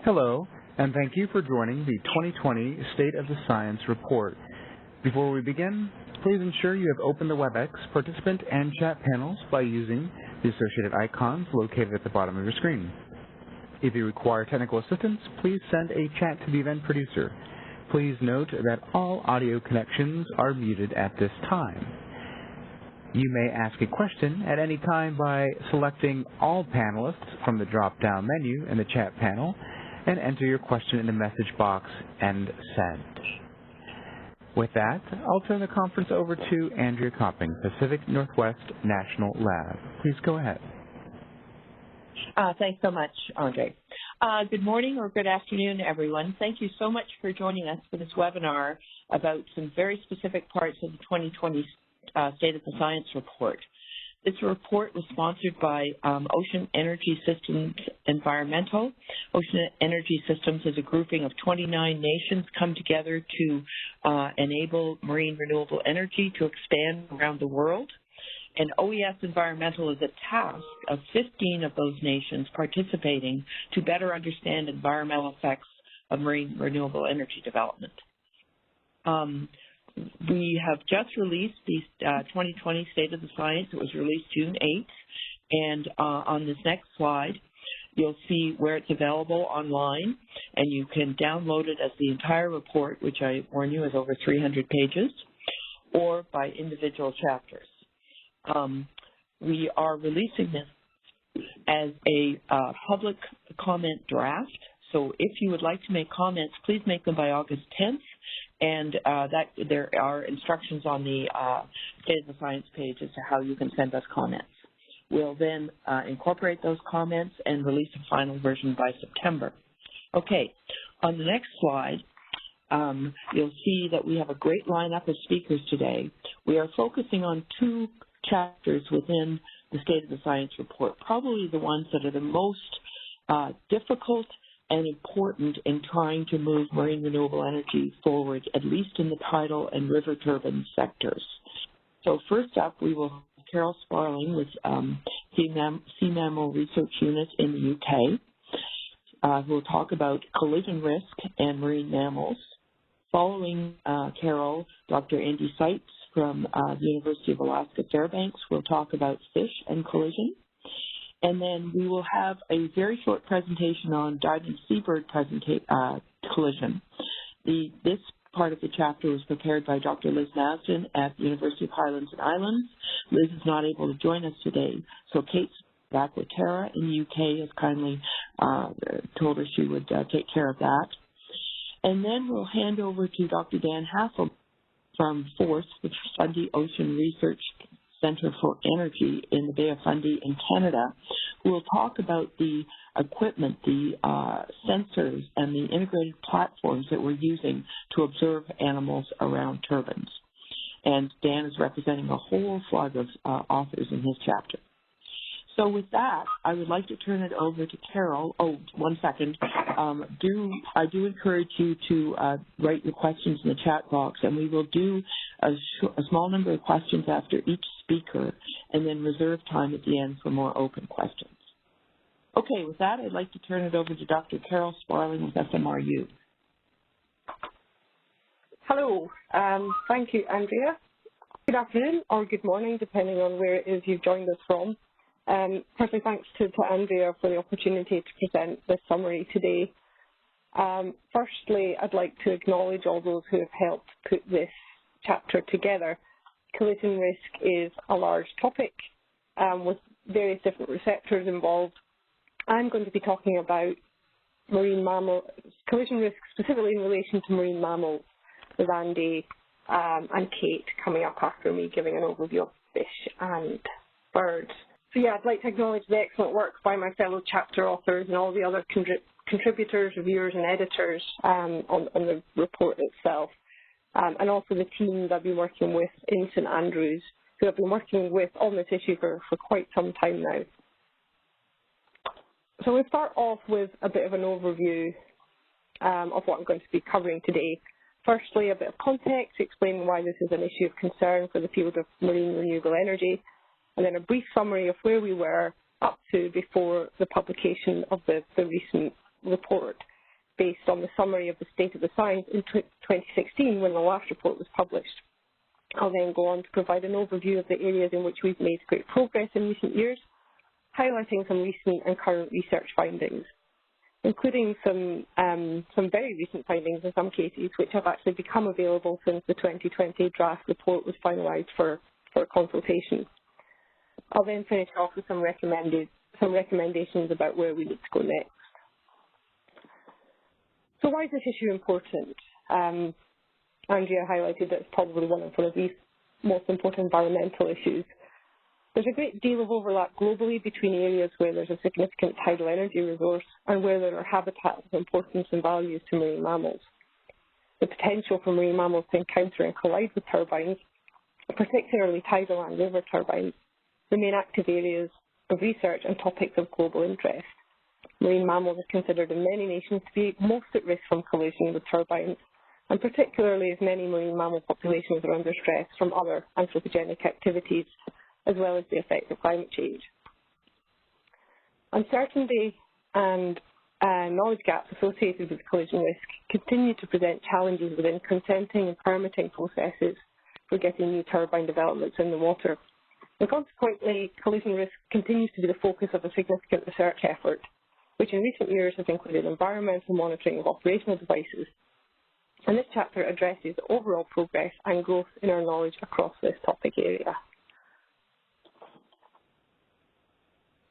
Hello, and thank you for joining the 2020 State of the Science Report. Before we begin, please ensure you have opened the WebEx participant and chat panels by using the associated icons located at the bottom of your screen. If you require technical assistance, please send a chat to the event producer. Please note that all audio connections are muted at this time. You may ask a question at any time by selecting All Panelists from the drop-down menu in the chat panel and enter your question in the message box and send. With that, I'll turn the conference over to Andrea Copping, Pacific Northwest National Lab. Please go ahead. Thanks so much, Andre. Good morning or good afternoon, everyone. Thank you so much for joining us for this webinar about some very specific parts of the 2020 State of the Science Report. This report was sponsored by Ocean Energy Systems Environmental. Ocean Energy Systems is a grouping of 29 nations come together to enable marine renewable energy to expand around the world. And OES-Environmental is a task of 15 of those nations participating to better understand environmental effects of marine renewable energy development. We have just released the 2020 State of the Science. It was released June 8th. And on this next slide, you'll see where it's available online. And you can download it as the entire report, which I warn you is over 300 pages, or by individual chapters. We are releasing this as a public comment draft. So if you would like to make comments, please make them by August 10th. And there are instructions on the State of the Science page as to how you can send us comments. We'll then incorporate those comments and release a final version by September. Okay, on the next slide, you'll see that we have a great lineup of speakers today. We are focusing on two chapters within the State of the Science Report, probably the ones that are the most difficult and important in trying to move marine renewable energy forward, at least in the tidal and river turbine sectors. So first up, we will have Carol Sparling with Sea Mammal Research Unit in the UK, who will talk about collision risk and marine mammals. Following Carol, Dr. Andy Seitz from the University of Alaska Fairbanks will talk about fish and collision. And then we will have a very short presentation on diving seabird collision. This part of the chapter was prepared by Dr. Liz Nasdin at the University of Highlands and Islands. Liz is not able to join us today, so Kate Tara in the UK has kindly told us she would take care of that. And then we'll hand over to Dr. Dan Hassel from FORCE, which is Fundy Ocean Research Center for Energy in the Bay of Fundy in Canada, who will talk about the equipment, the sensors, and the integrated platforms that we're using to observe animals around turbines. And Dan is representing a whole flood of authors in his chapter. So with that, I would like to turn it over to Carol. Oh, one second. I do encourage you to write your questions in the chat box, and we will do a small number of questions after each speaker, and then reserve time at the end for more open questions. Okay, with that, I'd like to turn it over to Dr. Carol Sparling with FMRU. Hello. Thank you, Andrea. Good afternoon or good morning, depending on where it is you've joined us from. Personally, thanks to Andrea for the opportunity to present this summary today. Firstly, I'd like to acknowledge all those who have helped put this chapter together. Collision risk is a large topic with various different receptors involved. I'm going to be talking about marine mammal collision risk, specifically in relation to marine mammals, with Andy and Kate coming up after me, giving an overview of fish and birds. So yeah, I'd like to acknowledge the excellent work by my fellow chapter authors and all the other contributors, reviewers and editors on the report itself, and also the team that I've been working with in St Andrews, who I've been working with on this issue for quite some time now. So we'll start off with a bit of an overview of what I'm going to be covering today. Firstly, a bit of context, explaining why this is an issue of concern for the field of marine renewable energy, and then a brief summary of where we were up to before the publication of the recent report. based on the summary of the state of the science in 2016 when the last report was published. I'll then go on to provide an overview of the areas in which we've made great progress in recent years, highlighting some recent and current research findings, including some very recent findings in some cases, which have actually become available since the 2020 draft report was finalised for consultation. I'll then finish off with some recommendations about where we need to go next. So why is this issue important? Andrea highlighted that it's probably one of the most important environmental issues. There's a great deal of overlap globally between areas where there's a significant tidal energy resource and where there are habitats of importance and values to marine mammals. The potential for marine mammals to encounter and collide with turbines, particularly tidal and river turbines, remain active areas of research and topics of global interest. Marine mammals are considered in many nations to be most at risk from collision with turbines, and particularly as many marine mammal populations are under stress from other anthropogenic activities, as well as the effects of climate change. Uncertainty and knowledge gaps associated with collision risk continue to present challenges within consenting and permitting processes for getting new turbine developments in the water. And consequently, collision risk continues to be the focus of a significant research effort, which in recent years has included environmental monitoring of operational devices. And this chapter addresses the overall progress and growth in our knowledge across this topic area.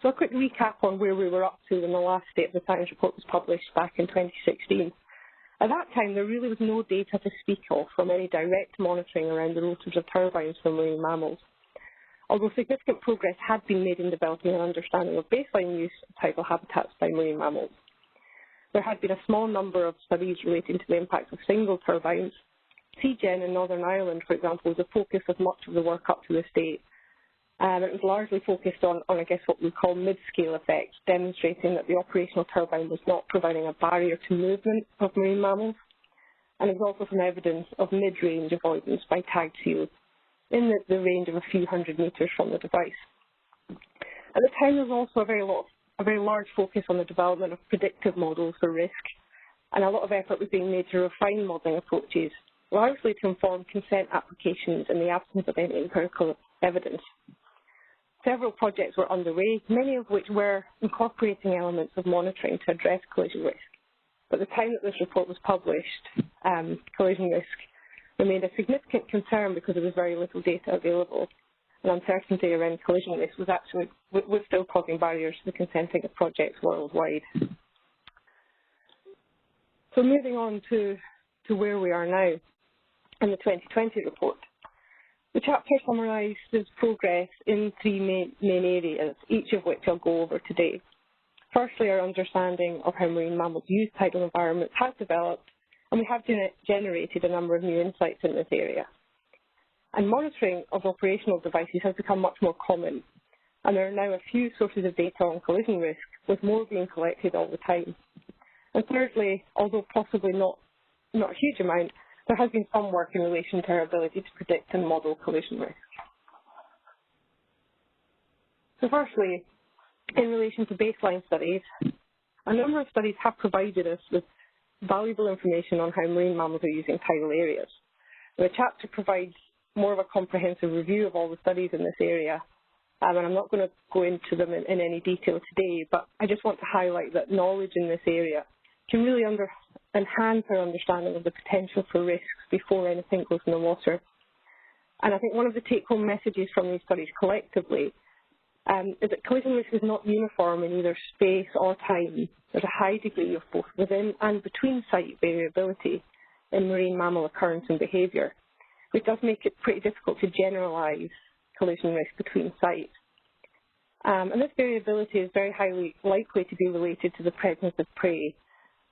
So a quick recap on where we were up to when the last State of the Science report was published back in 2016. At that time, there really was no data to speak of from any direct monitoring around the rotors of turbines for marine mammals. Although significant progress had been made in developing an understanding of baseline use of tidal habitats by marine mammals. There had been a small number of studies relating to the impact of single turbines. CGen in Northern Ireland, for example, was the focus of much of the work up to this date. It was largely focused on, I guess, what we call mid-scale effects, demonstrating that the operational turbine was not providing a barrier to movement of marine mammals. And there was also some evidence of mid-range avoidance by tagged seals in the range of a few hundred metres from the device. At the time, there was also a very large focus on the development of predictive models for risk, and a lot of effort was being made to refine modelling approaches, largely to inform consent applications in the absence of any empirical evidence. Several projects were underway, many of which were incorporating elements of monitoring to address collision risk. But at the time that this report was published, collision risk remained a significant concern because there was very little data available, and uncertainty around collision risk was still causing barriers to the consenting of projects worldwide. So moving on to where we are now in the 2020 report. The chapter summarises progress in three main areas, each of which I'll go over today. Firstly, our understanding of how marine mammals use tidal environments has developed, and we have generated a number of new insights in this area. And monitoring of operational devices has become much more common, and there are now a few sources of data on collision risk, with more being collected all the time. And thirdly, although possibly not a huge amount, there has been some work in relation to our ability to predict and model collision risk. So firstly, in relation to baseline studies, a number of studies have provided us with valuable information on how marine mammals are using tidal areas. The chapter provides more of a comprehensive review of all the studies in this area, and I'm not going to go into them in any detail today, but I just want to highlight that knowledge in this area can really enhance our understanding of the potential for risks before anything goes in the water. And I think one of the take-home messages from these studies collectively is that collision risk is not uniform in either space or time. There's a high degree of both within and between site variability in marine mammal occurrence and behaviour, which does make it pretty difficult to generalise collision risk between sites. And this variability is very highly likely to be related to the presence of prey,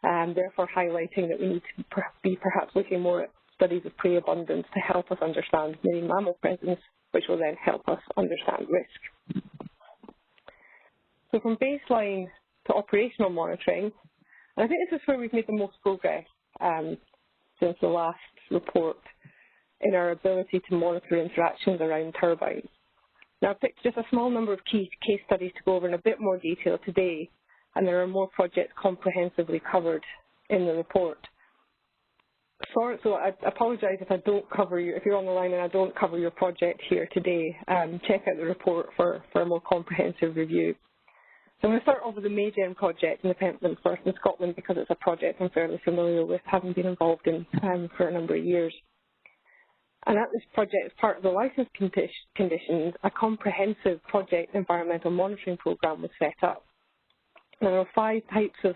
therefore highlighting that we need to be perhaps looking more at studies of prey abundance to help us understand marine mammal presence, which will then help us understand risk. So from baseline to operational monitoring, and I think this is where we've made the most progress since the last report in our ability to monitor interactions around turbines. Now, I've picked just a small number of key case studies to go over in a bit more detail today, and there are more projects comprehensively covered in the report. So I apologise if I don't cover you, if you're on the line and I don't cover your project here today. Check out the report for a more comprehensive review. So I'm going to start off with the Maygen project in the Pentland First in Scotland because it's a project I'm fairly familiar with, having been involved in for a number of years. And at this project, as part of the licence conditions, a comprehensive project environmental monitoring programme was set up. And there were 5 types of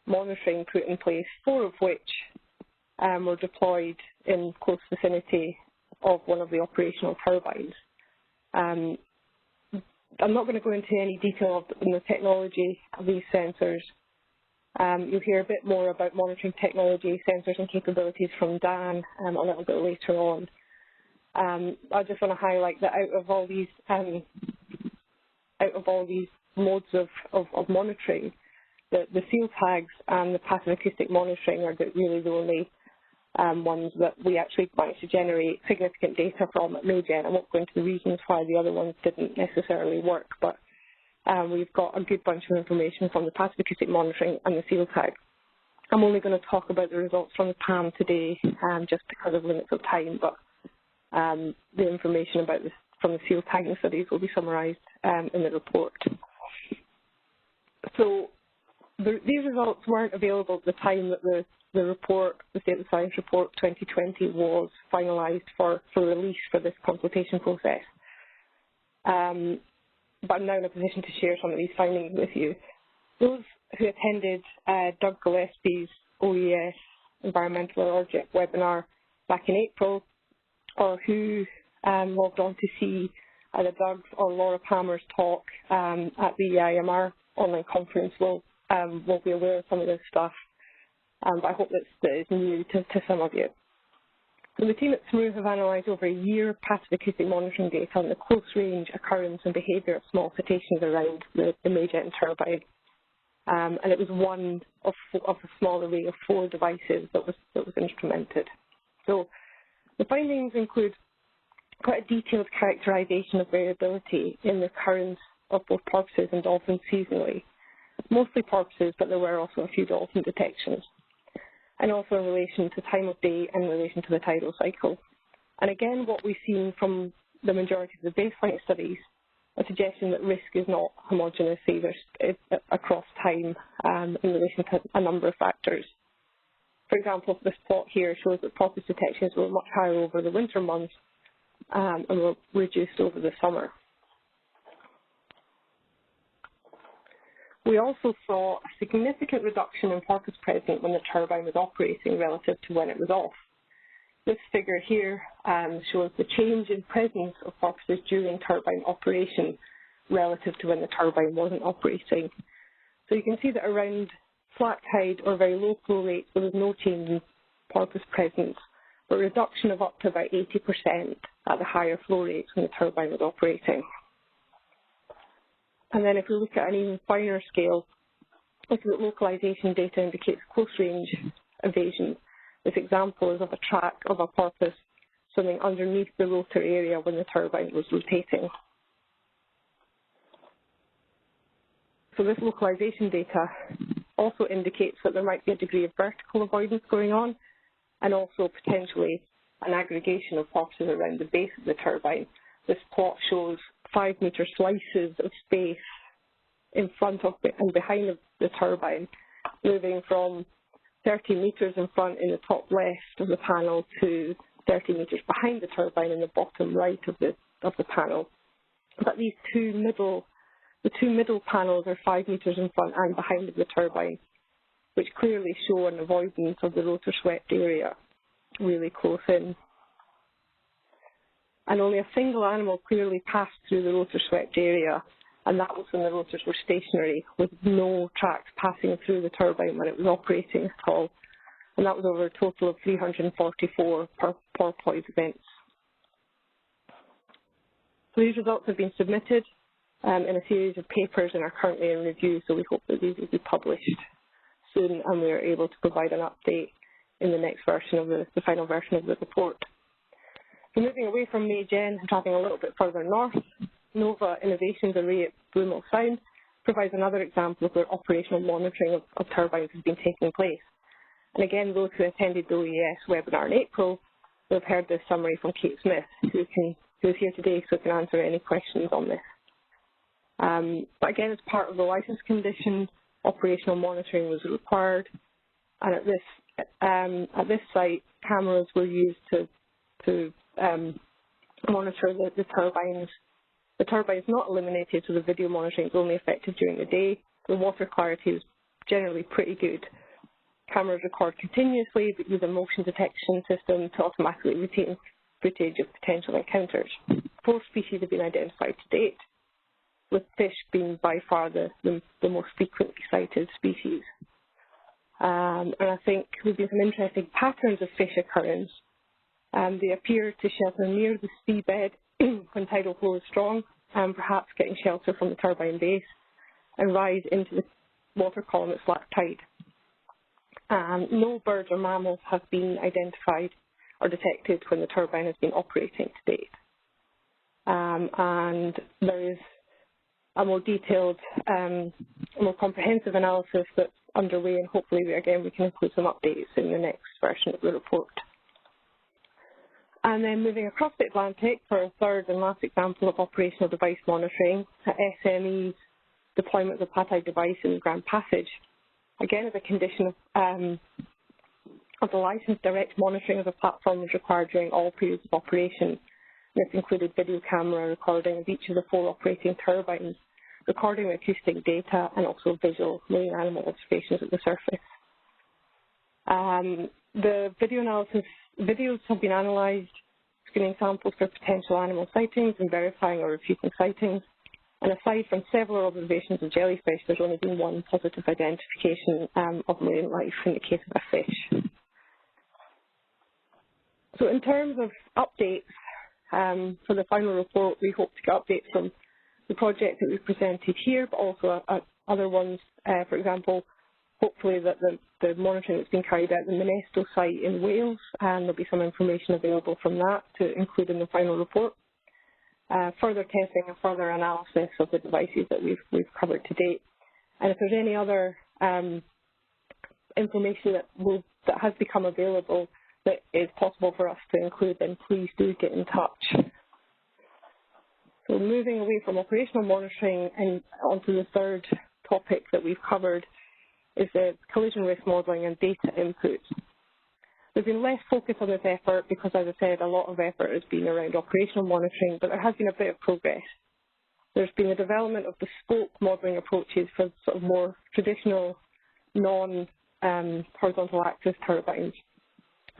monitoring put in place, 4 of which were deployed in close vicinity of one of the operational turbines. I'm not going to go into any detail of the technology of these sensors. You'll hear a bit more about monitoring technology, sensors and capabilities from Dan a little bit later on. I just want to highlight that out of all these modes of monitoring, the seal tags and the passive acoustic monitoring are really the only ones that we actually managed to generate significant data from at Maygen. I won't go into the reasons why the other ones didn't necessarily work, but we've got a good bunch of information from the passive acoustic monitoring and the seal tag. I'm only going to talk about the results from the PAM today just because of limits of time, but the information about this from the seal tagging studies will be summarised in the report. So these results weren't available at the time that the report, the State of the Science Report 2020, was finalised for release for this consultation process. But I'm now in a position to share some of these findings with you. Those who attended Doug Gillespie's OES-Environmental Object webinar back in April, or who logged on to see either Doug's or Laura Palmer's talk at the EIMR online conference will be aware of some of this stuff. But I hope that is new to some of you. So the team at SMOO have analysed over a year of passive acoustic monitoring data on the close range, occurrence and behaviour of small cetaceans around the Maygen turbine. And it was one of a small array of 4 devices that was instrumented. So the findings include quite a detailed characterisation of variability in the occurrence of both porpoises and dolphins seasonally. Mostly porpoises, but there were also a few dolphin detections. And also in relation to time of day and in relation to the tidal cycle. And again, what we've seen from the majority of the baseline studies, a suggestion that risk is not homogeneous either across time in relation to a number of factors. For example, this plot here shows that porpoise detections were much higher over the winter months and were reduced over the summer. We also saw a significant reduction in porpoise presence when the turbine was operating relative to when it was off. This figure here shows the change in presence of porpoises during turbine operation relative to when the turbine wasn't operating. So you can see that around flat tide or very low flow rates, there was no change in porpoise presence, but a reduction of up to about 80% at the higher flow rates when the turbine was operating. And then if we look at an even finer scale, looking at localization data indicates close range evasion. This example is of a track of a porpoise swimming underneath the rotor area when the turbine was rotating. So this localization data also indicates that there might be a degree of vertical avoidance going on, and also potentially an aggregation of porpoises around the base of the turbine. This plot shows 5-metre slices of space in front of and behind the turbine, moving from 30 metres in front in the top left of the panel to 30 metres behind the turbine in the bottom right of the panel. But these two middle panels are 5 metres in front and behind of the turbine, which clearly show an avoidance of the rotor swept area really close in. And only a single animal clearly passed through the rotor swept area, and that was when the rotors were stationary, with no tracks passing through the turbine when it was operating at all. And that was over a total of 344 porpoise events. So these results have been submitted in a series of papers and are currently in review, so we hope that these will be published soon and we are able to provide an update in the next version of the final version of the report. So moving away from Maygen and traveling a little bit further north, NOVA Innovations Array at Blue Mill Sound provides another example of where operational monitoring of turbines has been taking place. And again, those who attended the OES webinar in April will have heard this summary from Kate Smith, who is here today, so can answer any questions on this. But again, as part of the license condition, operational monitoring was required, and at this site, cameras were used to monitor the turbines. The turbine is not eliminated, so the video monitoring is only effective during the day. The water clarity is generally pretty good. Cameras record continuously, but use a motion detection system to automatically retain footage of potential encounters. 4 species have been identified to date, with fish being by far the most frequently cited species. And I think we've seen some interesting patterns of fish occurrence. They appear to shelter near the seabed when tidal flow is strong, and perhaps getting shelter from the turbine base, and rise into the water column at slack tide. No birds or mammals have been identified or detected when the turbine has been operating to date. And there is a more detailed, more comprehensive analysis that's underway, and hopefully, again, we can include some updates in the next version of the report. And then moving across the Atlantic for a third and last example of operational device monitoring, SME's deployment of the PATI device in the Grand Passage. Again, as a condition of the license, direct monitoring of the platform was required during all periods of operation. This included video camera recording of each of the 4 operating turbines, recording acoustic data, and also visual marine animal observations at the surface. The videos have been analysed, screening samples for potential animal sightings and verifying or refuting sightings. And aside from several observations of jellyfish, there's only been 1 positive identification of marine life in the case of a fish. So in terms of updates, for the final report, we hope to get updates from the project that we've presented here, but also other ones, for example, hopefully that the monitoring that's been carried out at the Monesto site in Wales, and there'll be some information available from that to include in the final report. Further testing and further analysis of the devices that we've covered to date. And if there's any other information that has become available that is possible for us to include, then please do get in touch. So moving away from operational monitoring and onto the third topic that we've covered is the collision risk modelling and data input. There's been less focus on this effort because, as I said, a lot of effort has been around operational monitoring, but there has been a bit of progress. There's been a development of bespoke modelling approaches for sort of more traditional non-horizontal axis turbines.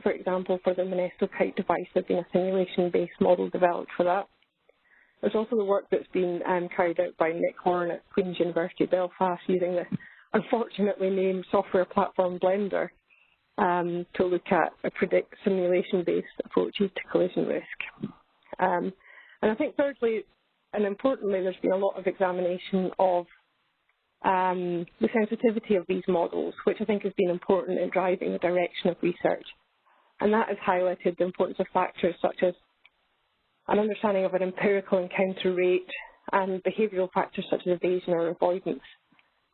For example, for the Monesto kite device, there's been a simulation-based model developed for that. There's also the work that's been carried out by Nick Horn at Queen's University Belfast using the unfortunately named software platform Blender to look at predict simulation-based approaches to collision risk. And I think thirdly, and importantly, there's been a lot of examination of the sensitivity of these models, which I think has been important in driving the direction of research. And that has highlighted the importance of factors such as an understanding of an empirical encounter rate and behavioural factors such as evasion or avoidance.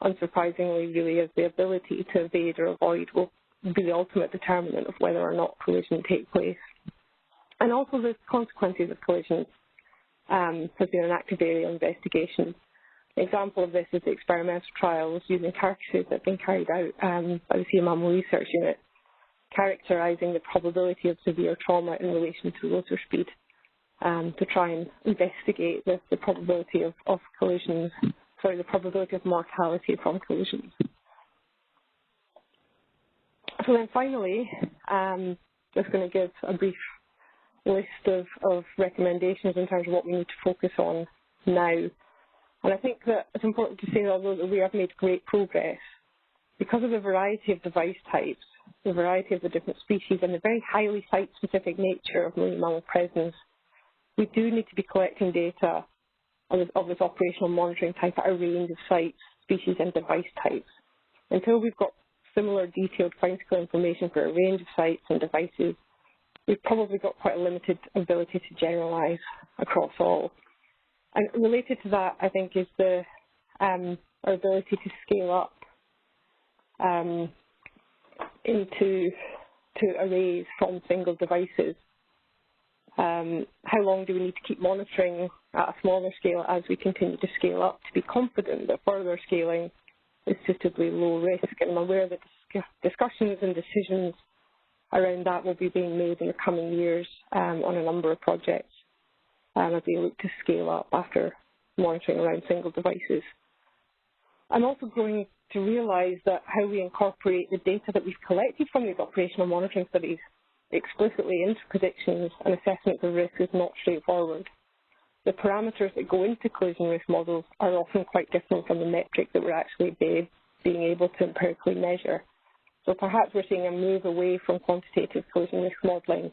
Unsurprisingly, really, as the ability to evade or avoid will be the ultimate determinant of whether or not collision take place. And also the consequences of collisions has been an active area of investigation. An example of this is the experimental trials using carcasses that have been carried out by the Sea and Mammal Research Unit, characterising the probability of severe trauma in relation to rotor speed to try and investigate the probability of collisions, the probability of mortality from collisions. So then finally, just going to give a brief list of recommendations in terms of what we need to focus on now. And I think that it's important to say that although we have made great progress, because of the variety of device types, the variety of the different species, and the very highly site-specific nature of marine mammal presence, we do need to be collecting data of this operational monitoring type at a range of sites, species, and device types. Until we've got similar detailed fine-scale information for a range of sites and devices, we've probably got quite a limited ability to generalise across all. And related to that, I think, is our ability to scale up into arrays from single devices. How long do we need to keep monitoring at a smaller scale as we continue to scale up to be confident that further scaling is suitably low risk? And I'm aware that discussions and decisions around that will be being made in the coming years on a number of projects as we look to scale up after monitoring around single devices. I'm also growing to realise that how we incorporate the data that we've collected from these operational monitoring studies explicitly into predictions and assessments of risk is not straightforward. The parameters that go into collision risk models are often quite different from the metric that we're actually being able to empirically measure. So perhaps we're seeing a move away from quantitative collision risk modelling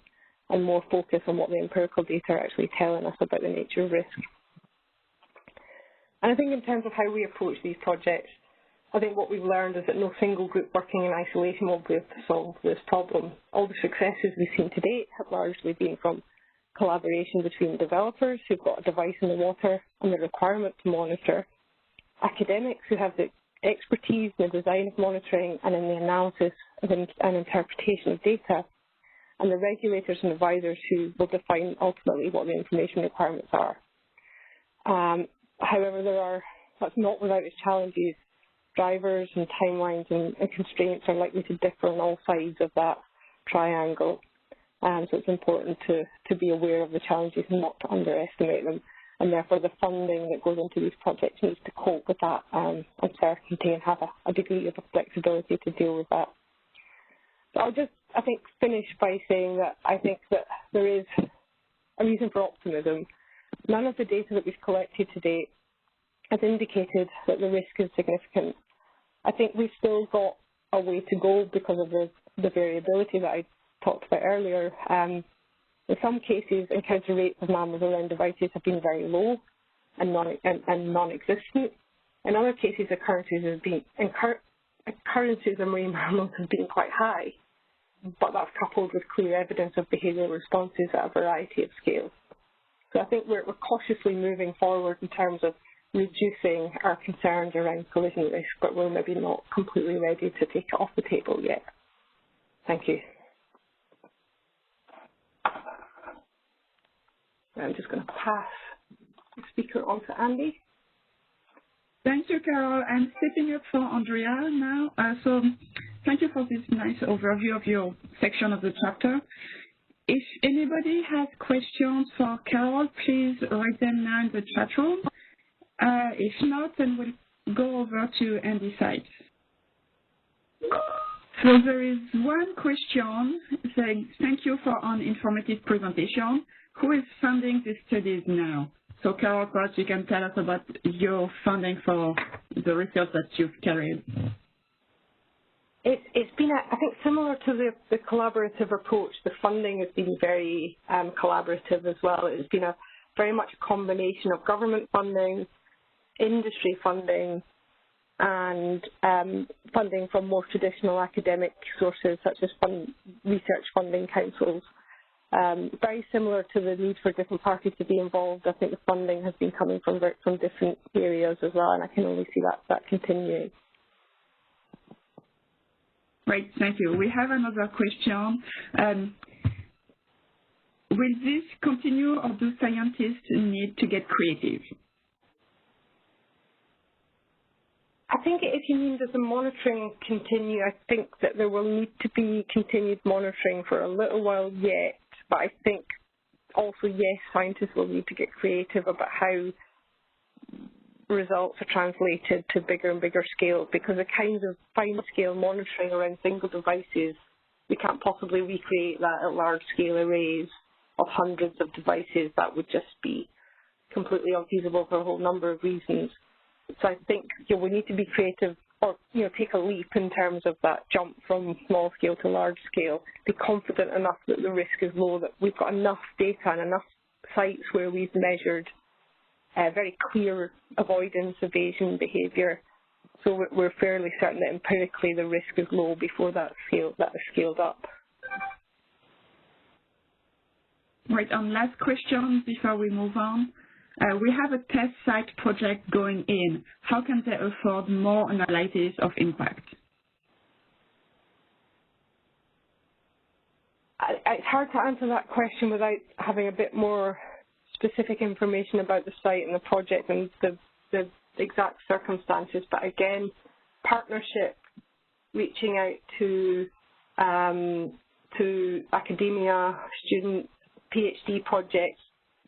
and more focus on what the empirical data are actually telling us about the nature of risk. And I think in terms of how we approach these projects, I think what we've learned is that no single group working in isolation will be able to solve this problem. All the successes we've seen to date have largely been from collaboration between developers who've got a device in the water and the requirement to monitor, academics who have the expertise in the design of monitoring and in the analysis and interpretation of data, and the regulators and advisors who will define ultimately what the information requirements are. However, that's not without its challenges. Drivers and timelines and constraints are likely to differ on all sides of that triangle. So it's important to be aware of the challenges and not to underestimate them. And therefore the funding that goes into these projects needs to cope with that uncertainty and have a degree of flexibility to deal with that. So I'll just, I think, finish by saying that I think that there is a reason for optimism. None of the data that we've collected to date has indicated that the risk is significant. I think we've still got a way to go because of the variability that I talked about earlier. In some cases, encounter rates of mammals around devices have been very low and non-existent. In other cases, occurrences of marine mammals have been quite high, but that's coupled with clear evidence of behavioural responses at a variety of scales. So I think we're cautiously moving forward in terms of reducing our concerns around collision risk, but we're maybe not completely ready to take it off the table yet. Thank you. I'm just going to pass the speaker on to Andy. Thank you, Carol. I'm stepping up for Andrea now. So thank you for this nice overview of your section of the chapter. If anybody has questions for Carol, please write them now in the chat room. If not, then we'll go over to Andy's side. So there is one question saying, thank you for an informative presentation. Who is funding these studies now? So Carol, perhaps you can tell us about your funding for the research that you've carried. It's been, I think, similar to the collaborative approach. The funding has been very collaborative as well. It's been very much a combination of government funding, industry funding, and funding from more traditional academic sources such as research funding councils. Very similar to the need for different parties to be involved. I think the funding has been coming from different areas as well, and I can only see that continuing. Great, thank you. We have another question. Will this continue, or do scientists need to get creative? I think if you mean does the monitoring continue, I think that there will need to be continued monitoring for a little while yet, but I think also, yes, scientists will need to get creative about how results are translated to bigger and bigger scale, because the kinds of fine-scale monitoring around single devices, we can't possibly recreate that at large-scale arrays of hundreds of devices. That would just be completely unfeasible for a whole number of reasons. So I think we need to be creative, or take a leap in terms of that jump from small scale to large scale. Be confident enough that the risk is low, that we've got enough data and enough sites where we've measured very clear avoidance, evasion behaviour. So we're fairly certain that empirically the risk is low before that is scaled up. Right, and last question before we move on. We have a test site project going in. How can they afford more analysis of impact? It's hard to answer that question without having a bit more specific information about the site and the project and the exact circumstances. But again, partnership, reaching out to academia, student PhD projects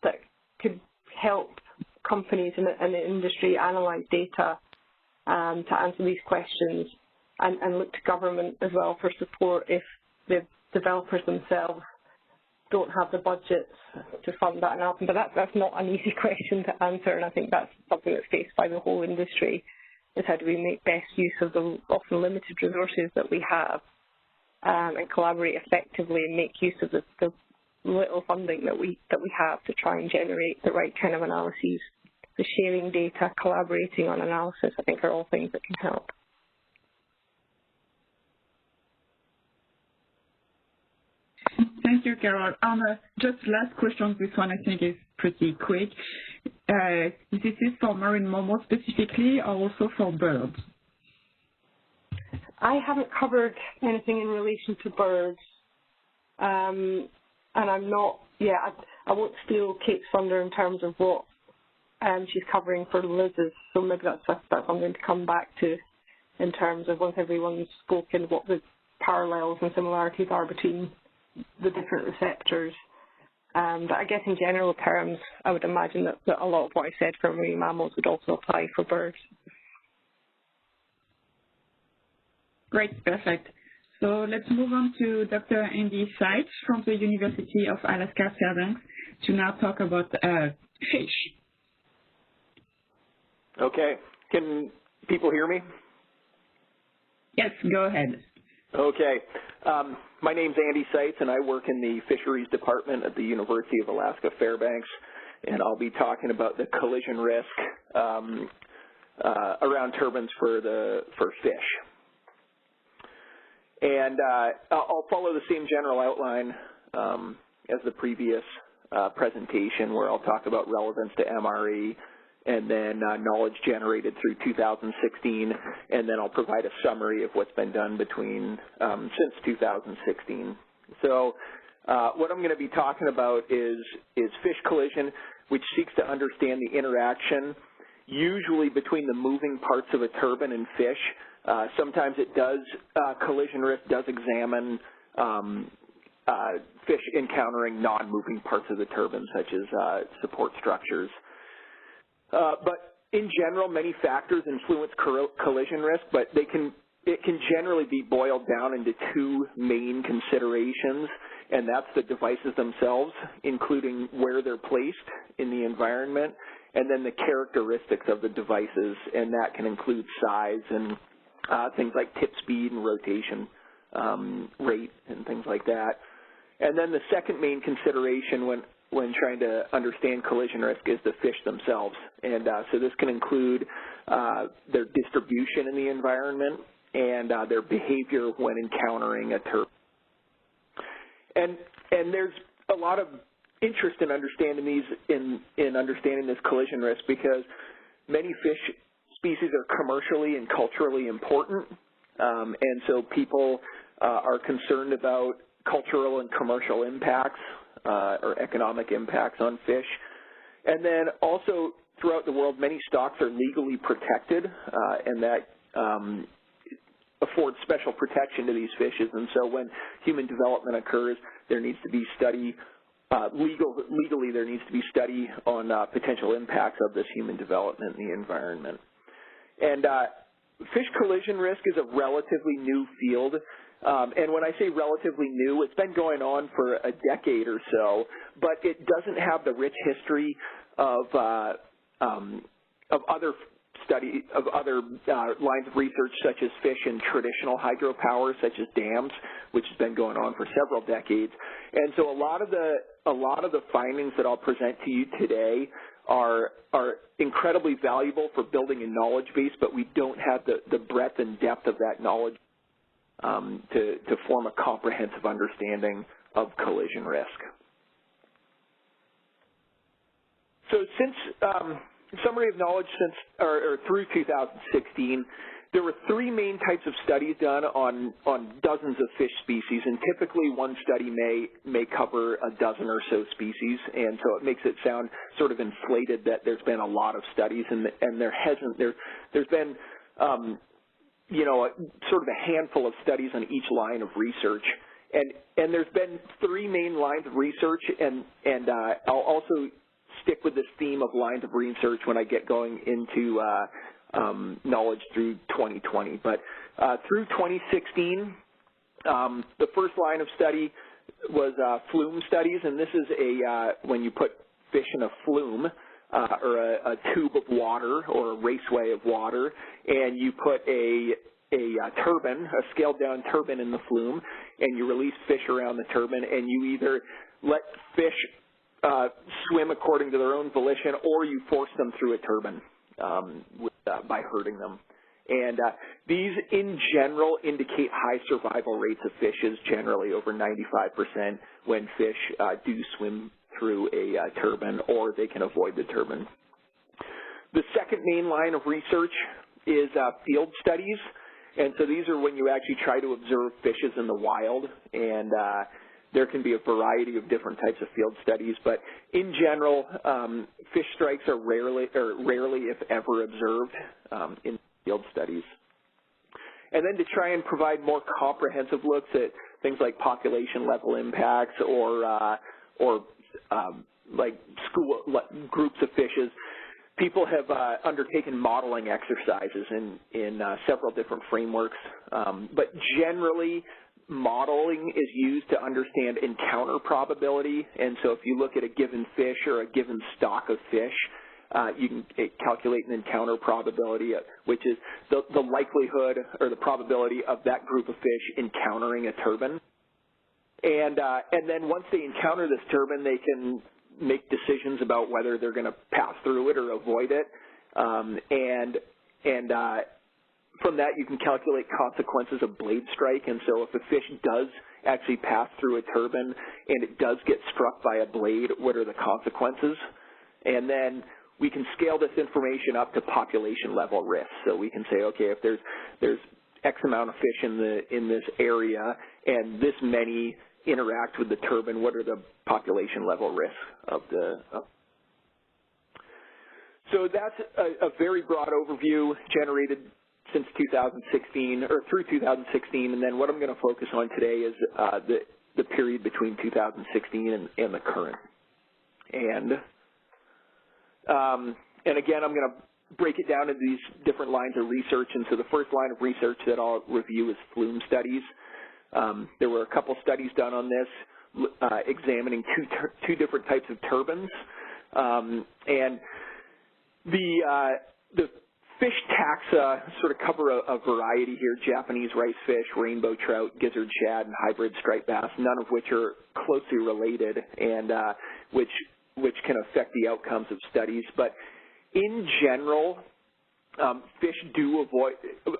that could help companies in the industry analyze data to answer these questions, and look to government as well for support if the developers themselves don't have the budgets to fund that analysis. But that's not an easy question to answer, and I think that's something that's faced by the whole industry, is how do we make best use of the often limited resources that we have and collaborate effectively and make use of the little funding that we have to try and generate the right kind of analyses. The sharing data, collaborating on analysis, I think are all things that can help. Thank you, Carol. Just last question, this one I think is pretty quick. This is for marine mammals specifically, or also for birds? I haven't covered anything in relation to birds, and I'm not, I won't steal Kate's thunder in terms of what she's covering for lizards, so maybe that's something to come back to in terms of once everyone's spoken what the parallels and similarities are between the different receptors. But I guess in general terms, I would imagine that a lot of what I said for marine mammals would also apply for birds. Great, perfect. So let's move on to Dr. Andy Seitz from the University of Alaska Fairbanks to now talk about fish. Okay. Can people hear me? Yes, go ahead. Okay. My name's Andy Seitz, and I work in the Fisheries Department at the University of Alaska Fairbanks, and I'll be talking about the collision risk around turbines for fish. And I'll follow the same general outline as the previous presentation, where I'll talk about relevance to MRE, and then knowledge generated through 2016, and then I'll provide a summary of what's been done between since 2016. So what I'm going to be talking about is fish collision, which seeks to understand the interaction, usually between the moving parts of a turbine and fish. Sometimes it does, collision risk does examine fish encountering non-moving parts of the turbine, such as support structures. But in general, many factors influence collision risk, but it can generally be boiled down into two main considerations, and that's the devices themselves, including where they're placed in the environment, and then the characteristics of the devices, and that can include size and things like tip speed and rotation rate and things like that. And then the second main consideration when trying to understand collision risk is the fish themselves. And so this can include their distribution in the environment and their behavior when encountering a turbine. And there's a lot of interest in understanding these in understanding this collision risk, because many fish species are commercially and culturally important, and so people are concerned about cultural and commercial impacts or economic impacts on fish. And then also throughout the world, many stocks are legally protected, and that affords special protection to these fishes. And so when human development occurs, there needs to be study, legally there needs to be study on potential impacts of this human development in the environment. And fish collision risk is a relatively new field. And when I say relatively new, it's been going on for a decade or so, but it doesn't have the rich history of other lines of research, such as fish in traditional hydropower, such as dams, which has been going on for several decades. And so a lot of the findings that I'll present to you today are incredibly valuable for building a knowledge base, but we don't have the breadth and depth of that knowledge to form a comprehensive understanding of collision risk. So since summary of knowledge since or through 2016, there were three main types of studies done on dozens of fish species, and typically one study may cover a dozen or so species, and so it makes it sound sort of inflated that there's been a lot of studies, and there hasn't. There's been you know, sort of a handful of studies on each line of research, and there's been three main lines of research, and I'll also stick with this theme of lines of research when I get going into knowledge through 2020. But through 2016, the first line of study was flume studies, and this is when you put fish in a flume or a tube of water or a raceway of water, and you put a turbine, a scaled-down turbine in the flume, and you release fish around the turbine, and you either let fish swim according to their own volition, or you force them through a turbine by hurting them. And these, in general, indicate high survival rates of fishes, generally over 95% when fish do swim through a turbine, or they can avoid the turbine. The second main line of research is field studies. And so these are when you actually try to observe fishes in the wild, and there can be a variety of different types of field studies, but in general, fish strikes are rarely, if ever, observed in field studies. And then to try and provide more comprehensive looks at things like population level impacts or like groups of fishes, people have undertaken modeling exercises in several different frameworks, but generally modeling is used to understand encounter probability. And so if you look at a given fish or a given stock of fish, you can calculate an encounter probability, which is the likelihood or the probability of that group of fish encountering a turbine. And then once they encounter this turbine, they can make decisions about whether they're going to pass through it or avoid it. From that, you can calculate consequences of blade strike. And so if a fish does actually pass through a turbine and it does get struck by a blade, what are the consequences? And then we can scale this information up to population level risk. So we can say, okay, if there's X amount of fish in this area and this many interact with the turbine, what are the population level risks of the So that's a very broad overview generated since 2016 or through 2016, and then what I'm going to focus on today is the period between 2016 and the current. And again, I'm going to break it down into these different lines of research. And so the first line of research that I'll review is flume studies. There were a couple studies done on this, examining two different types of turbines, and the fish taxa sort of cover a variety here: Japanese rice fish, rainbow trout, gizzard shad, and hybrid striped bass, none of which are closely related, and which can affect the outcomes of studies. But in general, fish do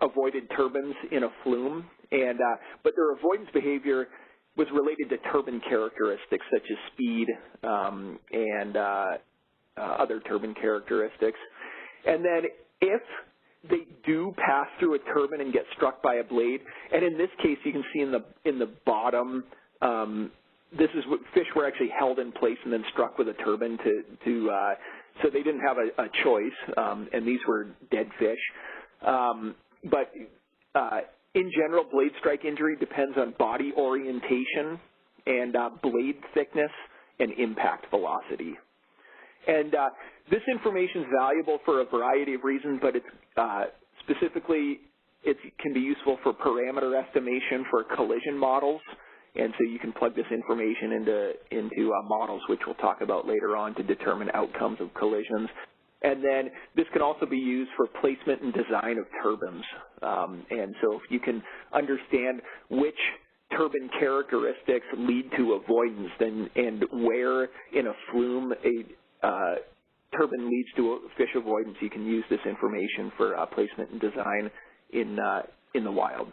avoided turbines in a flume, and but their avoidance behavior was related to turbine characteristics such as speed and other turbine characteristics. And then if they do pass through a turbine and get struck by a blade, and in this case you can see in the bottom, this is what fish were actually held in place and then struck with a turbine so they didn't have a choice, and these were dead fish. But in general, blade strike injury depends on body orientation and blade thickness and impact velocity. And this information is valuable for a variety of reasons, but it's specifically it can be useful for parameter estimation for collision models. And so you can plug this information into models, which we'll talk about later on, to determine outcomes of collisions. And then this can also be used for placement and design of turbines. And so if you can understand which turbine characteristics lead to avoidance, and where in a flume a turbine leads to fish avoidance, you can use this information for placement and design in the wild.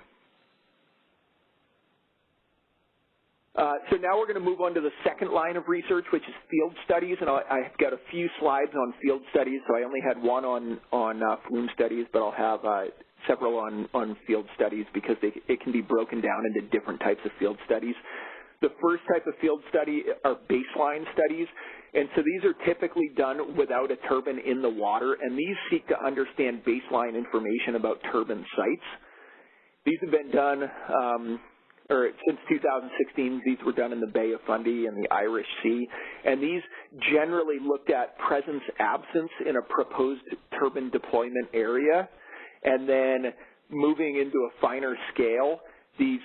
So now we're going to move on to the second line of research, which is field studies, and I've got a few slides on field studies, so I only had one on flume studies, but I'll have several on field studies because it can be broken down into different types of field studies. The first type of field study are baseline studies, and so these are typically done without a turbine in the water, and these seek to understand baseline information about turbine sites. These have been done, since 2016, these were done in the Bay of Fundy and the Irish Sea, and these generally looked at presence-absence in a proposed turbine deployment area, and then moving into a finer scale, these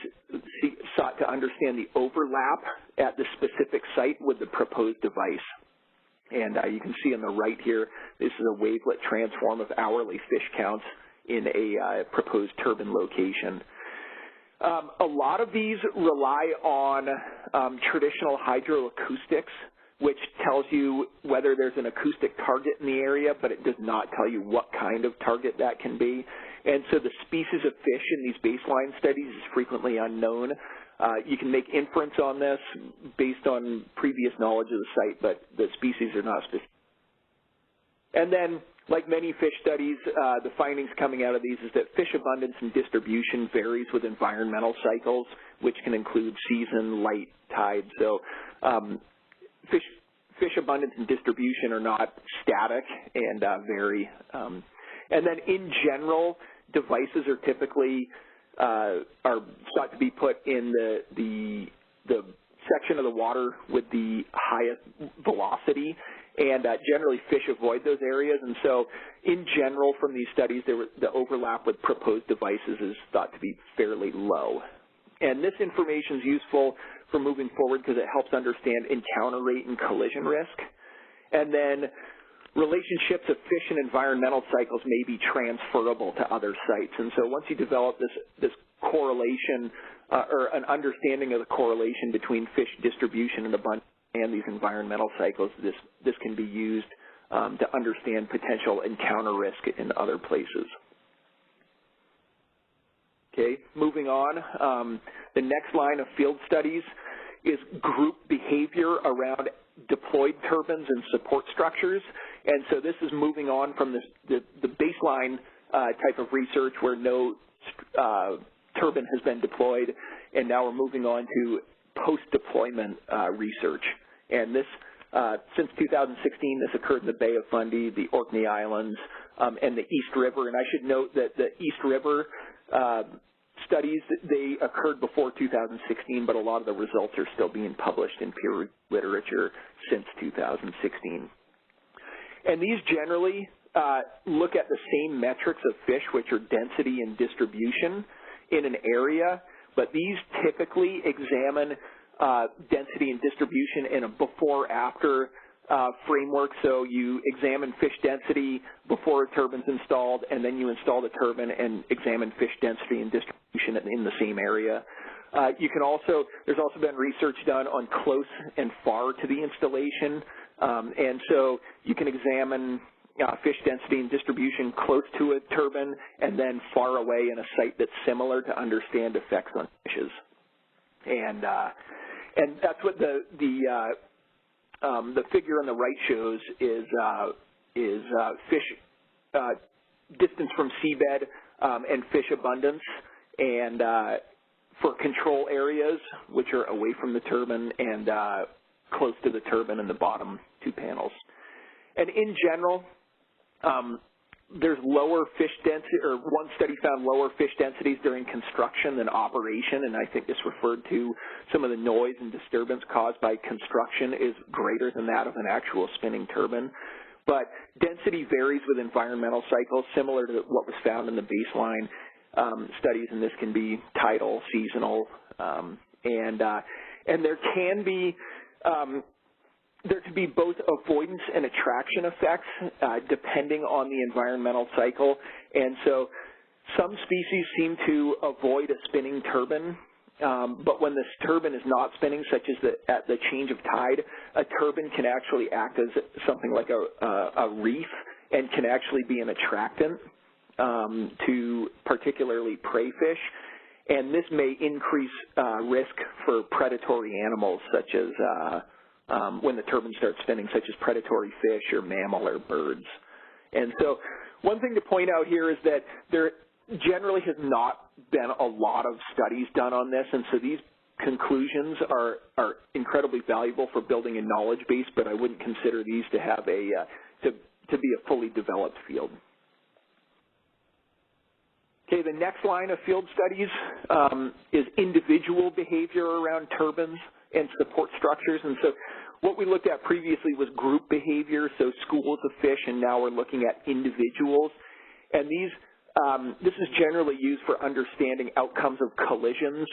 sought to understand the overlap at the specific site with the proposed device. And you can see on the right here, this is a wavelet transform of hourly fish counts in a proposed turbine location. A lot of these rely on traditional hydroacoustics, which tells you whether there's an acoustic target in the area, but it does not tell you what kind of target that can be. And so the species of fish in these baseline studies is frequently unknown. You can make inference on this based on previous knowledge of the site, but the species are not specific. And then, like many fish studies, the findings coming out of these is that fish abundance and distribution varies with environmental cycles, which can include season, light, tide. So fish abundance and distribution are not static and vary. And then in general, devices are typically are sought to be put in the section of the water with the highest velocity, and generally fish avoid those areas. And so in general from these studies, the overlap with proposed devices is thought to be fairly low. And this information is useful for moving forward because it helps understand encounter rate and collision risk. And then relationships of fish and environmental cycles may be transferable to other sites. And so once you develop this correlation or an understanding of the correlation between fish distribution and abundance and these environmental cycles, this can be used to understand potential encounter risk in other places. Okay, moving on. The next line of field studies is group behavior around deployed turbines and support structures. And so this is moving on from the baseline type of research where no turbine has been deployed, and now we're moving on to post-deployment research. And this, since 2016, this occurred in the Bay of Fundy, the Orkney Islands, and the East River. And I should note that the East River studies, they occurred before 2016, but a lot of the results are still being published in peer literature since 2016. And these generally look at the same metrics of fish, which are density and distribution in an area, but these typically examine density and distribution in a before-after framework. So you examine fish density before a turbine's installed, and then you install the turbine and examine fish density and distribution in the same area. There's also been research done on close and far to the installation, and so you can examine fish density and distribution close to a turbine and then far away in a site that's similar to understand effects on fishes. And that's what the figure on the right shows is fish distance from seabed and fish abundance, and for control areas, which are away from the turbine and close to the turbine in the bottom two panels. And in general, there's lower fish density, or one study found lower fish densities during construction than operation, and I think this referred to some of the noise and disturbance caused by construction is greater than that of an actual spinning turbine. But density varies with environmental cycles, similar to what was found in the baseline studies, and this can be tidal, seasonal, and there can be both avoidance and attraction effects depending on the environmental cycle. And so some species seem to avoid a spinning turbine, but when this turbine is not spinning, such as at the change of tide, a turbine can actually act as something like a reef and can actually be an attractant to particularly prey fish. And this may increase risk for predatory animals, such as when the turbine starts spinning, such as predatory fish or mammal or birds. And so one thing to point out here is that generally has not been a lot of studies done on this, and so these conclusions are incredibly valuable for building a knowledge base, but I wouldn't consider these to have to be a fully developed field. Okay, the next line of field studies is individual behavior around turbines and support structures. And so what we looked at previously was group behavior, so schools of fish, and now we're looking at individuals. And this is generally used for understanding outcomes of collisions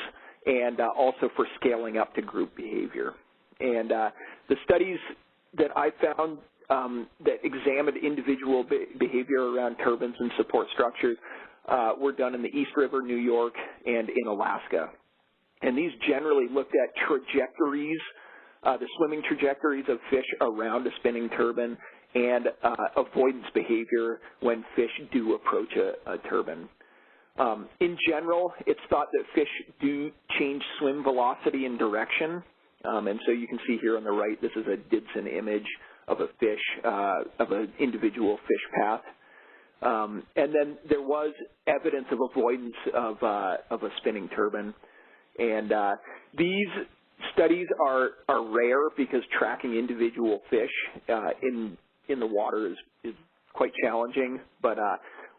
and also for scaling up to group behavior. And the studies that I found that examined individual behavior around turbines and support structures were done in the East River, New York, and in Alaska. And these generally looked at trajectories, the swimming trajectories of fish around a spinning turbine, and avoidance behavior when fish do approach a turbine. In general, it's thought that fish do change swim velocity and direction. And so you can see here on the right, this is a Didson image of a fish, of an individual fish path. And then there was evidence of avoidance of a spinning turbine. And these studies are rare because tracking individual fish in the water is quite challenging. But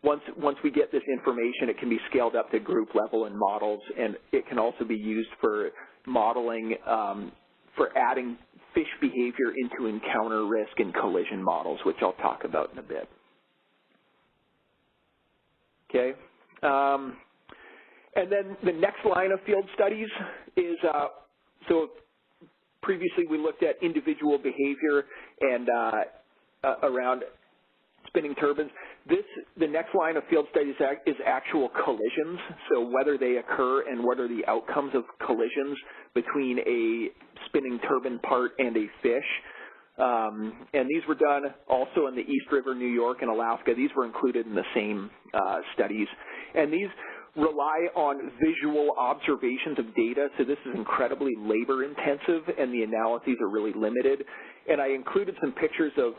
once we get this information, it can be scaled up to group level in models, and it can also be used for modeling, for adding fish behavior into encounter risk and collision models, which I'll talk about in a bit. Okay. And then the next line of field studies is, so previously we looked at individual behavior and around spinning turbines. The next line of field studies is actual collisions, so whether they occur and what are the outcomes of collisions between a spinning turbine part and a fish. And these were done also in the East River, New York, and Alaska. These were included in the same studies. And these rely on visual observations of data, so this is incredibly labor-intensive, and the analyses are really limited. And I included some pictures of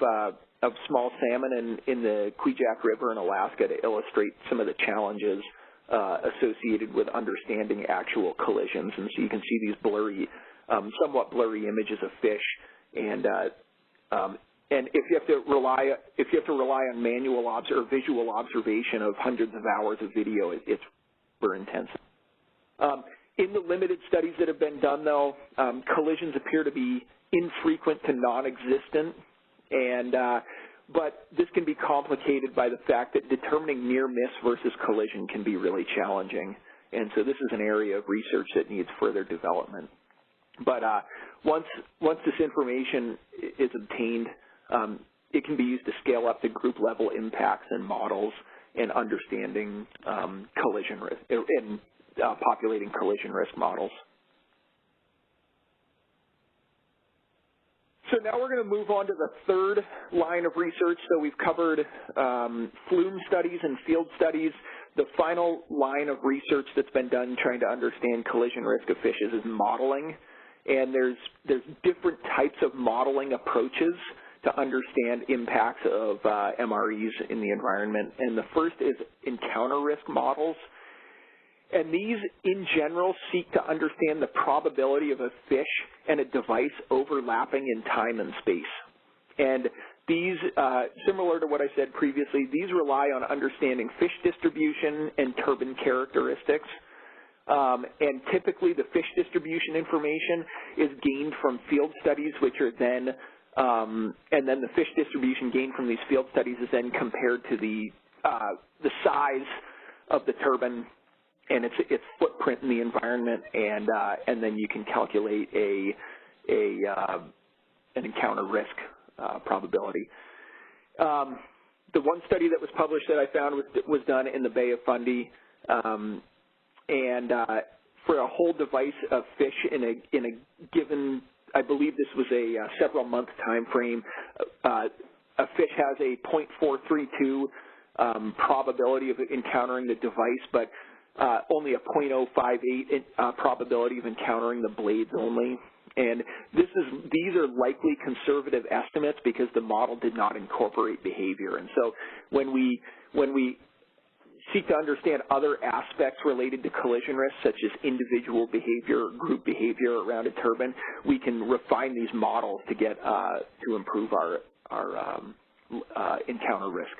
small salmon in the Kvichak River in Alaska to illustrate some of the challenges associated with understanding actual collisions. And so you can see these blurry, somewhat blurry images of fish, and if you have to rely on manual or visual observation of hundreds of hours of video, it's super intensive. In the limited studies that have been done, though, collisions appear to be infrequent to non-existent, and but this can be complicated by the fact that determining near miss versus collision can be really challenging, and so this is an area of research that needs further development. But once this information is obtained, it can be used to scale up to group level impacts and models and understanding collision risk and populating collision risk models. So now we're going to move on to the third line of research. So we've covered flume studies and field studies. The final line of research that's been done trying to understand collision risk of fishes is modeling. And there's different types of modeling approaches to understand impacts of MREs in the environment. And the first is encounter risk models. And these, in general, seek to understand the probability of a fish and a device overlapping in time and space. And these, similar to what I said previously, these rely on understanding fish distribution and turbine characteristics. And typically the fish distribution information is gained from field studies, which are then, and then the fish distribution gained from these field studies is then compared to the size of the turbine and its footprint in the environment, and then you can calculate an encounter risk probability. The one study that was published that I found was done in the Bay of Fundy. And for a whole device of fish in a given, I believe this was a several month time frame, a fish has a 0.432 probability of encountering the device, but only a 0.058 probability of encountering the blades only. And these are likely conservative estimates because the model did not incorporate behavior. And so when we seek to understand other aspects related to collision risk, such as individual behavior, group behavior around a turbine, we can refine these models to get to improve our encounter risk.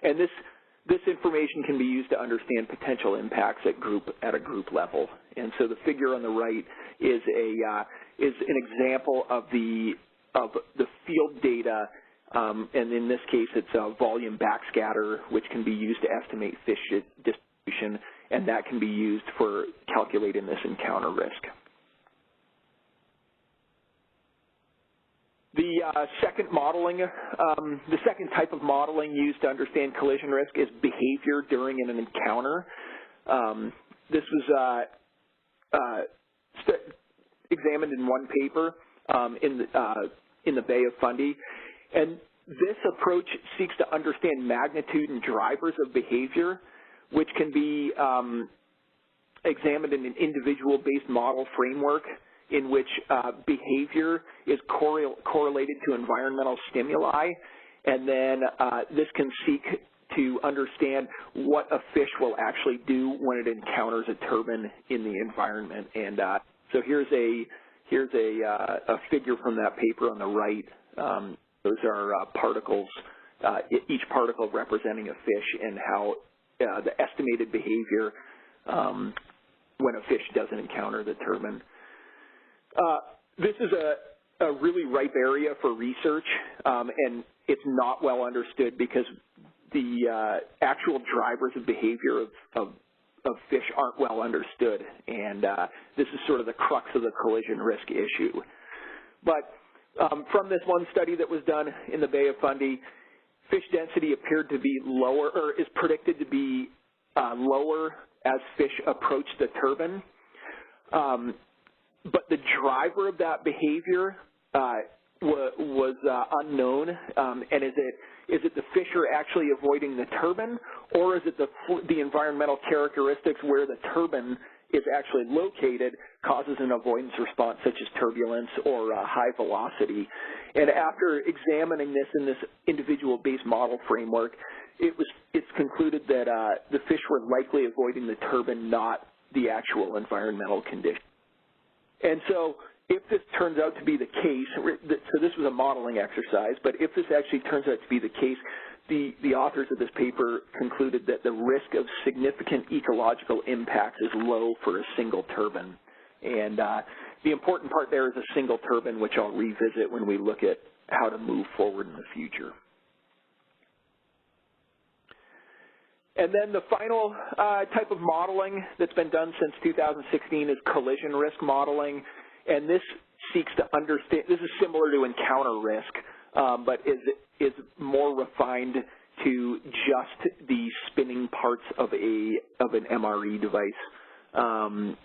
And this information can be used to understand potential impacts at a group level. And so the figure on the right is an example of the field data, and in this case it's a volume backscatter, which can be used to estimate fish distribution, and that can be used for calculating this encounter risk. The second second type of modeling used to understand collision risk is behavior during an encounter. This was examined in one paper in the Bay of Fundy, and this approach seeks to understand magnitude and drivers of behavior, which can be examined in an individual-based model framework, in which behavior is correlated to environmental stimuli, and then this can seek to understand what a fish will actually do when it encounters a turbine in the environment. And so here's a figure from that paper on the right. Those are particles, each particle representing a fish, and how the estimated behavior when a fish doesn't encounter the turbine. This is a really ripe area for research, and it's not well understood because the actual drivers of behavior of fish aren't well understood, and this is sort of the crux of the collision risk issue. But from this one study that was done in the Bay of Fundy, fish density appeared to be lower, or is predicted to be lower as fish approach the turbine. But the driver of that behavior was unknown, and is it the fish are actually avoiding the turbine, or is it the environmental characteristics where the turbine is actually located causes an avoidance response, such as turbulence or high velocity? And after examining this in this individual-based model framework, it's concluded that the fish were likely avoiding the turbine, not the actual environmental condition. And so if this turns out to be the case, so this was a modeling exercise, but if this actually turns out to be the case, the authors of this paper concluded that the risk of significant ecological impacts is low for a single turbine. And the important part there is a single turbine, which I'll revisit when we look at how to move forward in the future. And then the final type of modeling that's been done since 2016 is collision risk modeling, and this seeks to understand, this is similar to encounter risk, but is more refined to just the spinning parts of an MRE device. And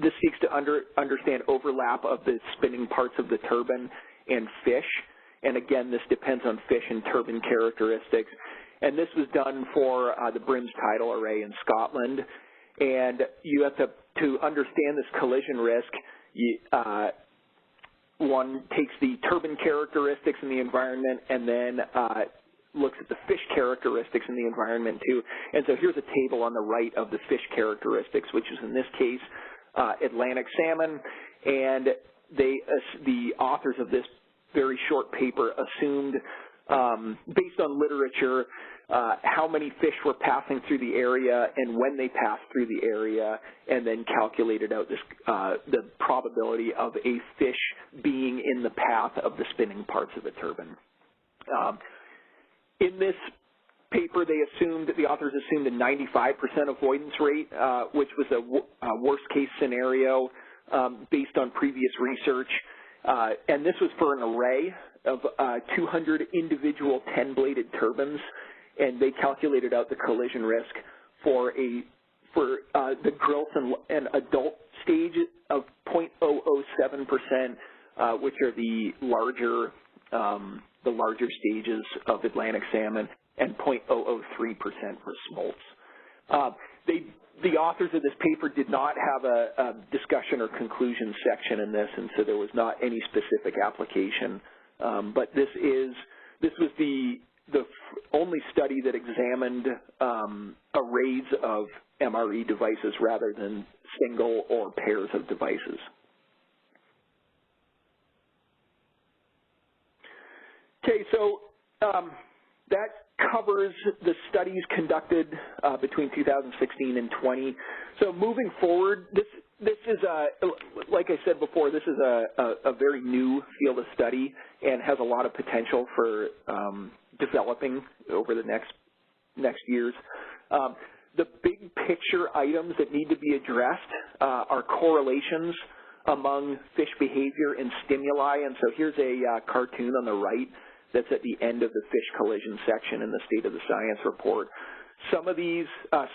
this seeks to understand overlap of the spinning parts of the turbine and fish, and again, this depends on fish and turbine characteristics. And this was done for the Brims tidal array in Scotland. And you have to understand this collision risk, one takes the turbine characteristics in the environment and then looks at the fish characteristics in the environment too. And so here's a table on the right of the fish characteristics, which is in this case Atlantic salmon. And the authors of this very short paper assumed, based on literature, how many fish were passing through the area and when they passed through the area, and then calculated out this, the probability of a fish being in the path of the spinning parts of the turbine. In this paper, the authors assumed a 95% avoidance rate, which was a worst-case scenario based on previous research. And this was for an array of 200 individual 10-bladed turbines, and they calculated out the collision risk for the growth and adult stage of 0.007%, which are the larger stages of Atlantic salmon, and 0.003% for smolts. The authors of this paper did not have a discussion or conclusion section in this, and so there was not any specific application. But this was the only study that examined arrays of MRE devices rather than single or pairs of devices. Okay, so that covers the studies conducted between 2016 and 20. So moving forward, this is like I said before, this is a very new field of study and has a lot of potential for developing over the next years. The big picture items that need to be addressed are correlations among fish behavior and stimuli. And so here's a cartoon on the right that's at the end of the fish collision section in the State of the Science report. Some of these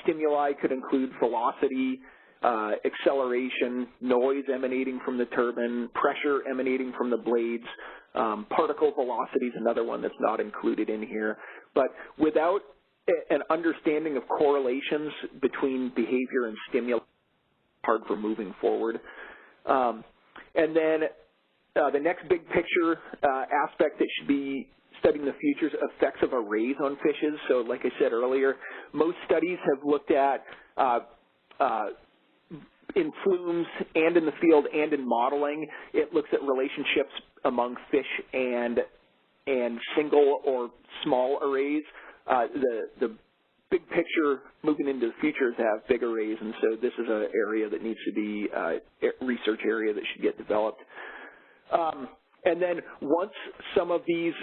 stimuli could include velocity, acceleration, noise emanating from the turbine, pressure emanating from the blades, particle velocity is another one that's not included in here. But without an understanding of correlations between behavior and stimuli, it's hard for moving forward. And then the next big picture aspect that should be studying the future is effects of arrays on fishes. So like I said earlier, most studies have looked at in flumes and in the field and in modeling, it looks at relationships among fish and single or small arrays. The big picture moving into the future is to have big arrays, and so this is an area that needs to be a research area that should get developed. And then once some of these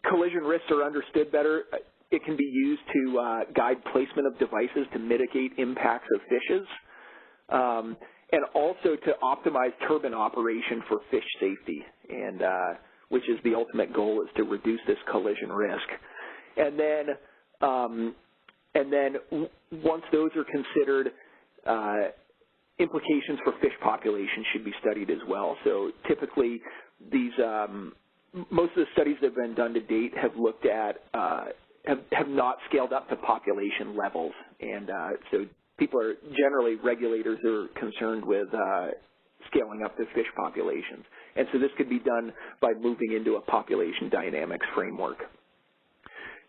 collision risks are understood better, it can be used to guide placement of devices to mitigate impacts of fishes, and also to optimize turbine operation for fish safety, and which is the ultimate goal, is to reduce this collision risk. And then once those are considered, implications for fish population should be studied as well. So typically, these most of the studies that have been done to date have looked at have not scaled up to population levels, and so regulators are concerned with scaling up the fish populations. And so this could be done by moving into a population dynamics framework.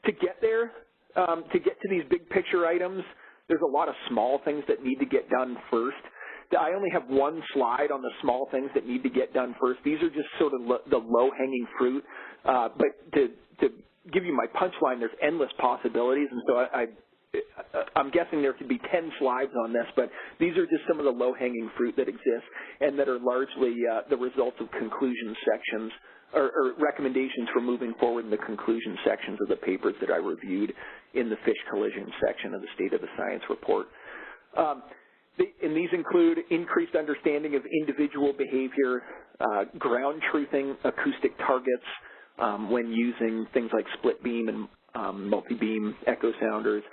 To get there, to get to these big picture items, there's a lot of small things that need to get done first. I only have one slide on the small things that need to get done first. These are just sort of the low-hanging fruit. But to give you my punchline, there's endless possibilities, and so I'm guessing there could be 10 slides on this, but these are just some of the low-hanging fruit that exist and that are largely the results of conclusion sections or recommendations for moving forward in the conclusion sections of the papers that I reviewed in the fish collision section of the State of the Science report. And these include increased understanding of individual behavior, ground truthing acoustic targets when using things like split beam and multi-beam echo sounders,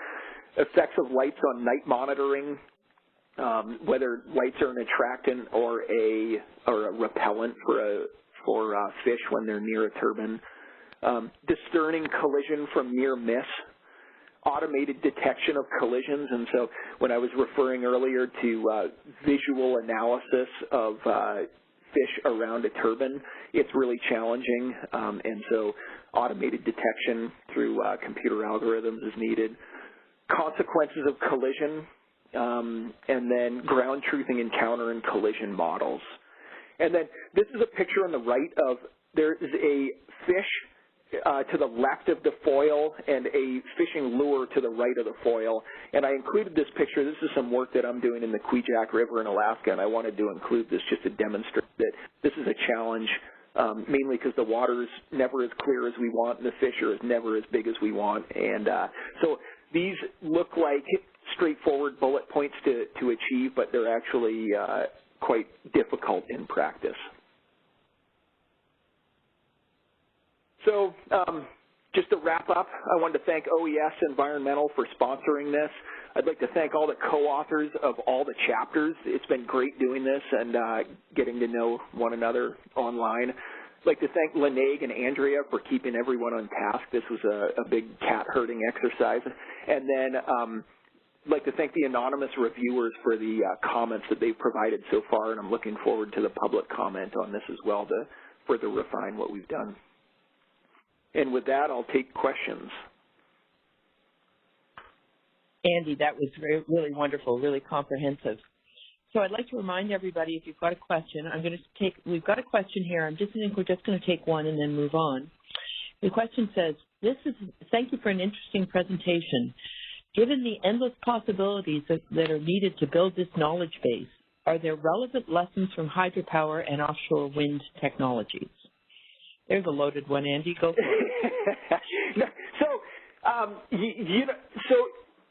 effects of lights on night monitoring, whether lights are an attractant or a repellent for fish when they're near a turbine, discerning collision from near miss, automated detection of collisions. And so when I was referring earlier to visual analysis of fish around a turbine, it's really challenging, and so automated detection through computer algorithms is needed. Consequences of collision, and then ground truthing encounter and collision models. And then this is a picture on the right of, there is a fish to the left of the foil and a fishing lure to the right of the foil. And I included this picture. This is some work that I'm doing in the Kvichak River in Alaska, and I wanted to include this just to demonstrate that this is a challenge, mainly because the water is never as clear as we want and the fish are never as big as we want. And so these look like straightforward bullet points to achieve, but they're actually quite difficult in practice. So just to wrap up, I wanted to thank OES-Environmental for sponsoring this. I'd like to thank all the co-authors of all the chapters. It's been great doing this and getting to know one another online. I'd like to thank Laneig and Andrea for keeping everyone on task. This was a big cat herding exercise. And then I'd like to thank the anonymous reviewers for the comments that they've provided so far, and I'm looking forward to the public comment on this as well to further refine what we've done. And with that, I'll take questions. Andy, that was really wonderful, really comprehensive. So I'd like to remind everybody, if you've got a question, we've got a question here. We're just going to take one and then move on. The question says, thank you for an interesting presentation. Given the endless possibilities that are needed to build this knowledge base, are there relevant lessons from hydropower and offshore wind technologies? There's a loaded one, Andy. Go for it. So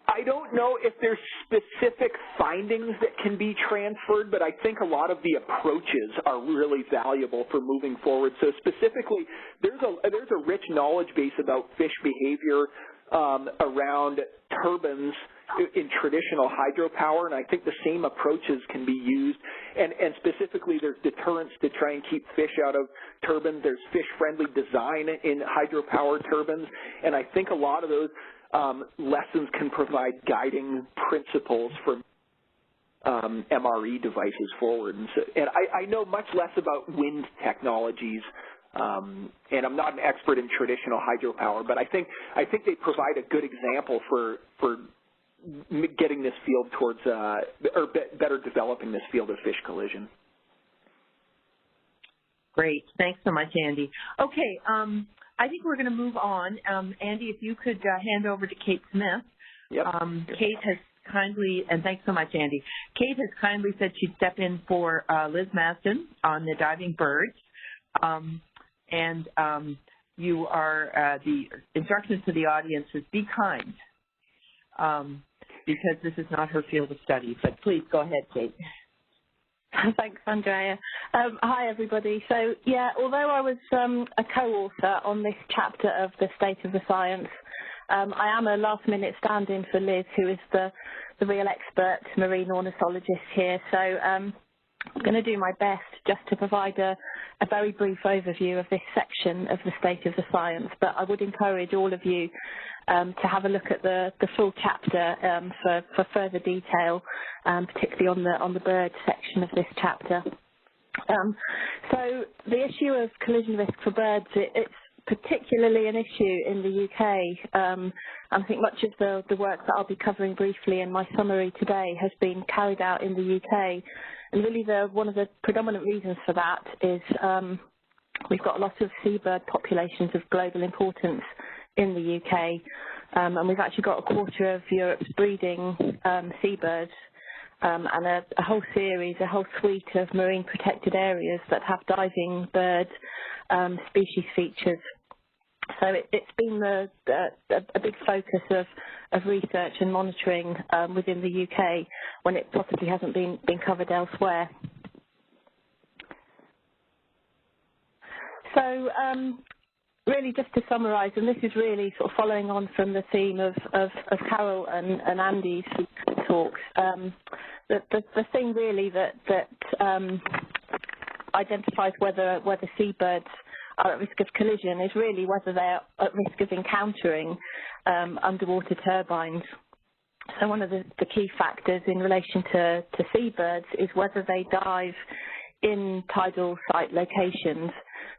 I don't know if there's specific findings that can be transferred, but I think a lot of the approaches are really valuable for moving forward. So specifically, there's a rich knowledge base about fish behavior around turbines in traditional hydropower, and I think the same approaches can be used. And specifically, there's deterrence to try and keep fish out of turbines. There's fish-friendly design in hydropower turbines, and I think a lot of those lessons can provide guiding principles for MRE devices forward. And I know much less about wind technologies, and I'm not an expert in traditional hydropower, but I think they provide a good example for getting this field towards, or better developing this field of fish collision. Great. Thanks so much, Andy. Okay. I think we're going to move on. Andy, if you could hand over to Kate Smith. Yep. Kate has kindly, and thanks so much, Andy. Kate has kindly said she'd step in for Liz Masden on the diving birds. You are, the instructions to the audience is be kind, because this is not her field of study. But please go ahead, Kate. Thanks, Andrea. Hi, everybody. So, yeah, although I was a co-author on this chapter of the State of the Science, I am a last-minute stand-in for Liz, who is the real expert marine ornithologist here. So I'm going to do my best just to provide a very brief overview of this section of the State of the Science, but I would encourage all of you to have a look at the full chapter for further detail, particularly on the bird section of this chapter. So the issue of collision risk for birds, it's particularly an issue in the UK. I think much of the work that I'll be covering briefly in my summary today has been carried out in the UK. And really one of the predominant reasons for that is we've got a lot of seabird populations of global importance in the UK, and we've actually got a quarter of Europe's breeding seabirds, and a whole suite of marine protected areas that have diving bird species features. So it's been a big focus of research and monitoring within the UK when it possibly hasn't been covered elsewhere. So really, just to summarise, and this is really sort of following on from the theme of Carol and Andy's talks, the thing really that identifies whether seabirds are at risk of collision is really whether they're at risk of encountering underwater turbines. So one of the key factors in relation to seabirds is whether they dive in tidal site locations,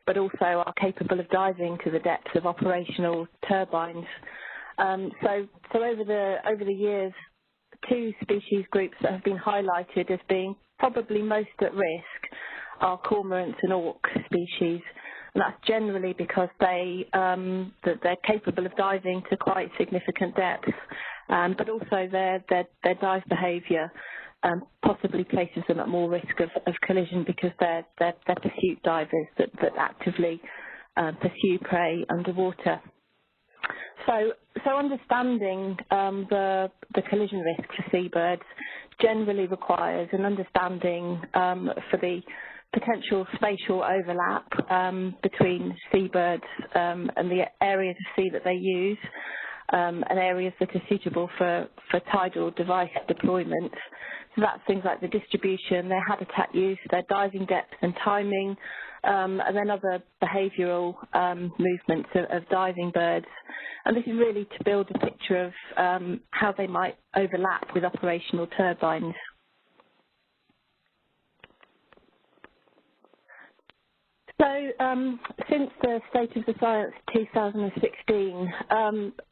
but also are capable of diving to the depths of operational turbines. So over the years, two species groups that have been highlighted as being probably most at risk are cormorants and auk species, and that's generally because that they're capable of diving to quite significant depths, but also their dive behaviour possibly places them at more risk of collision because they're pursuit divers that actively pursue prey underwater. So understanding the collision risk for seabirds generally requires an understanding for the potential spatial overlap between seabirds and the areas of sea that they use, and areas that are suitable for tidal device deployment. So that's things like the distribution, their habitat use, their diving depth and timing, and then other behavioural movements of diving birds. And this is really to build a picture of how they might overlap with operational turbines. So since the State of the Science 2016,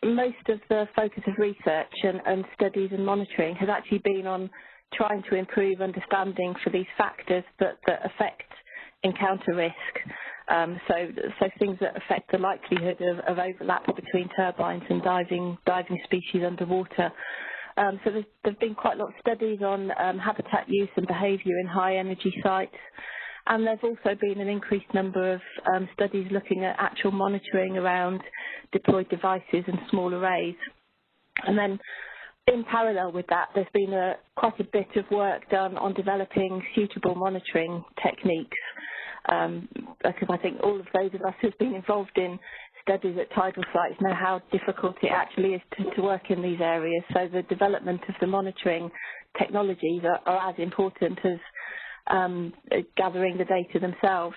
most of the focus of research and studies and monitoring has actually been on trying to improve understanding for these factors that affect encounter risk. So things that affect the likelihood of overlap between turbines and diving species underwater. So there's been quite a lot of studies on habitat use and behaviour in high energy sites. And there's also been an increased number of studies looking at actual monitoring around deployed devices and small arrays. And then in parallel with that, there's been quite a bit of work done on developing suitable monitoring techniques, because I think all of those of us who've been involved in studies at tidal sites know how difficult it actually is to work in these areas. So the development of the monitoring technologies are as important as gathering the data themselves.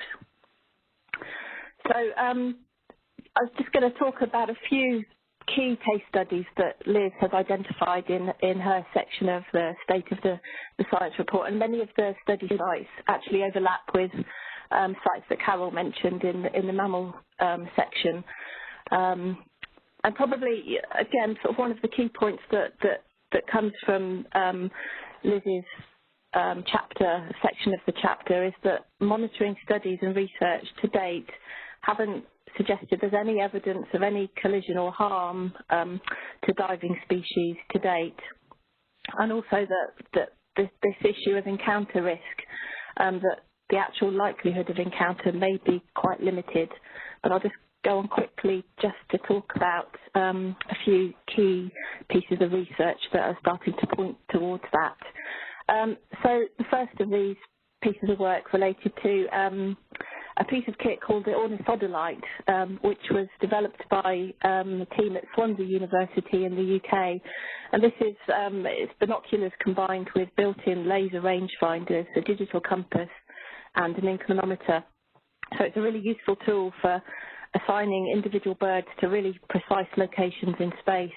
So I was just going to talk about a few key case studies that Liz has identified in her section of the State of the Science report, and many of the study sites actually overlap with sites that Carol mentioned in the mammal section. And probably, again, sort of one of the key points that comes from Liz's section of the chapter is that monitoring studies and research to date haven't suggested there's any evidence of any collision or harm to diving species to date, and also that this issue of encounter risk, that the actual likelihood of encounter may be quite limited. But I'll just go on quickly just to talk about a few key pieces of research that are starting to point towards that. So the first of these pieces of work related to a piece of kit called the ornithodolite, which was developed by a team at Swansea University in the UK. And this is it's binoculars combined with built-in laser rangefinders, a digital compass, and an inclinometer. So it's a really useful tool for assigning individual birds to really precise locations in space.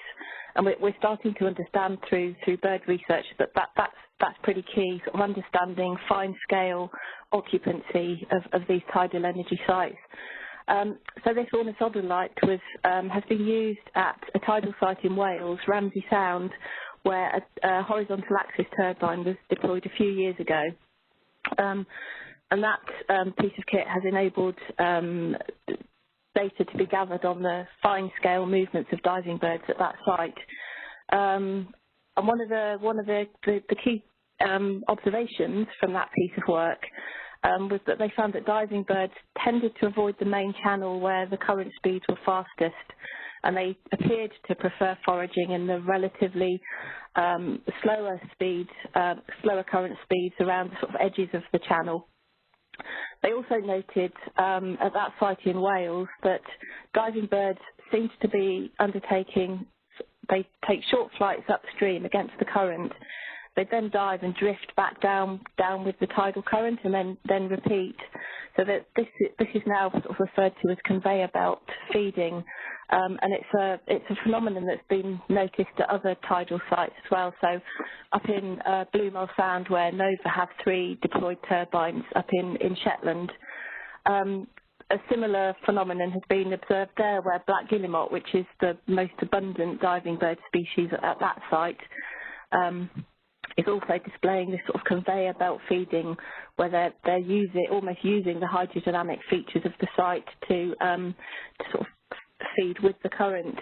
And we're starting to understand through bird research that that's pretty key, sort of understanding fine scale occupancy of these tidal energy sites. So this ornithodolite has been used at a tidal site in Wales, Ramsey Sound, where a horizontal axis turbine was deployed a few years ago. And that piece of kit has enabled data to be gathered on the fine scale movements of diving birds at that site. And one of the key observations from that piece of work was that they found that diving birds tended to avoid the main channel where the current speeds were fastest, and they appeared to prefer foraging in the relatively slower current speeds around the sort of edges of the channel. They also noted at that site in Wales that diving birds seemed to be they take short flights upstream against the current. They then dive and drift back down with the tidal current and then repeat. So that this is now sort of referred to as conveyor belt feeding, and it's a phenomenon that's been noticed at other tidal sites as well. So up in Blue Mill Sound, where Nova have 3 deployed turbines up in Shetland, a similar phenomenon has been observed there, where black guillemot, which is the most abundant diving bird species at that site, is also displaying this sort of conveyor belt feeding, where they're almost using the hydrodynamic features of the site to sort of feed with the current.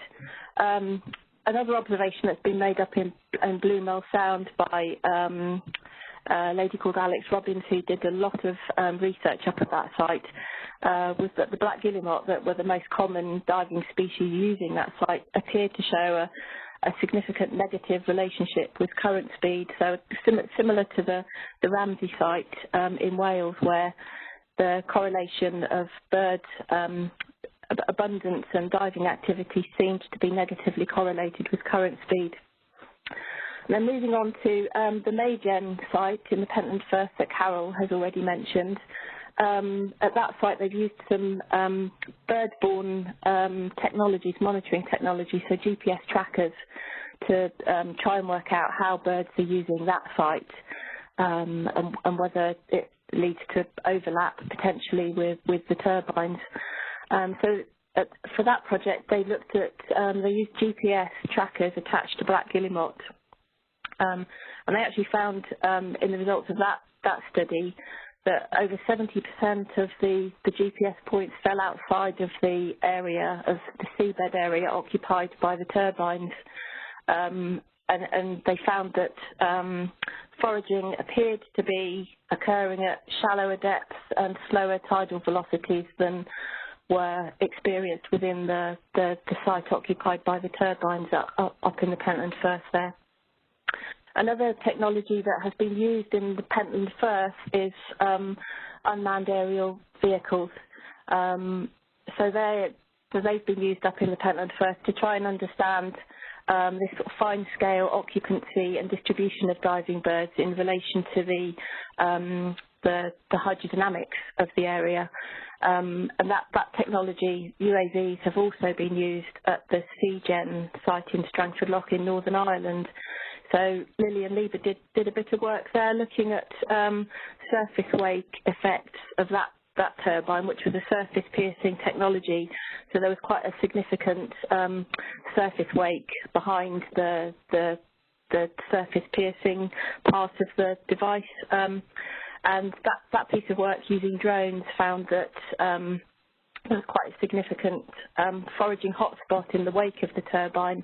Another observation that's been made up in Blue Mill Sound by a lady called Alex Robbins, who did a lot of research up at that site, was that the black guillemot, that were the most common diving species using that site, appeared to show a significant negative relationship with current speed. So similar to the Ramsey site in Wales, where the correlation of bird abundance and diving activity seemed to be negatively correlated with current speed. And then moving on to the Maygen site in the Pentland Firth that Carol has already mentioned. At that site, they've used some bird-borne technologies, monitoring technology, so GPS trackers, to try and work out how birds are using that site. and whether it leads to overlap potentially with the turbines. For that project, they looked at, they used GPS trackers attached to black guillemot, and they actually found in the results of that study that over 70% of the GPS points fell outside of the area, of the seabed area occupied by the turbines. And they found that foraging appeared to be occurring at shallower depths and slower tidal velocities than were experienced within the site occupied by the turbines up in the Pentland Firth there. Another technology that has been used in the Pentland Firth is unmanned aerial vehicles. So they've been used up in the Pentland Firth to try and understand this sort of fine-scale occupancy and distribution of diving birds in relation to the hydrodynamics of the area. And that technology, UAVs, have also been used at the CGen site in Strangford Lough in Northern Ireland. So Lily and Lieber did a bit of work there looking at surface wake effects of that turbine, which was a surface piercing technology. So there was quite a significant surface wake behind the surface piercing part of the device. And that piece of work using drones found that there was quite a significant foraging hotspot in the wake of the turbine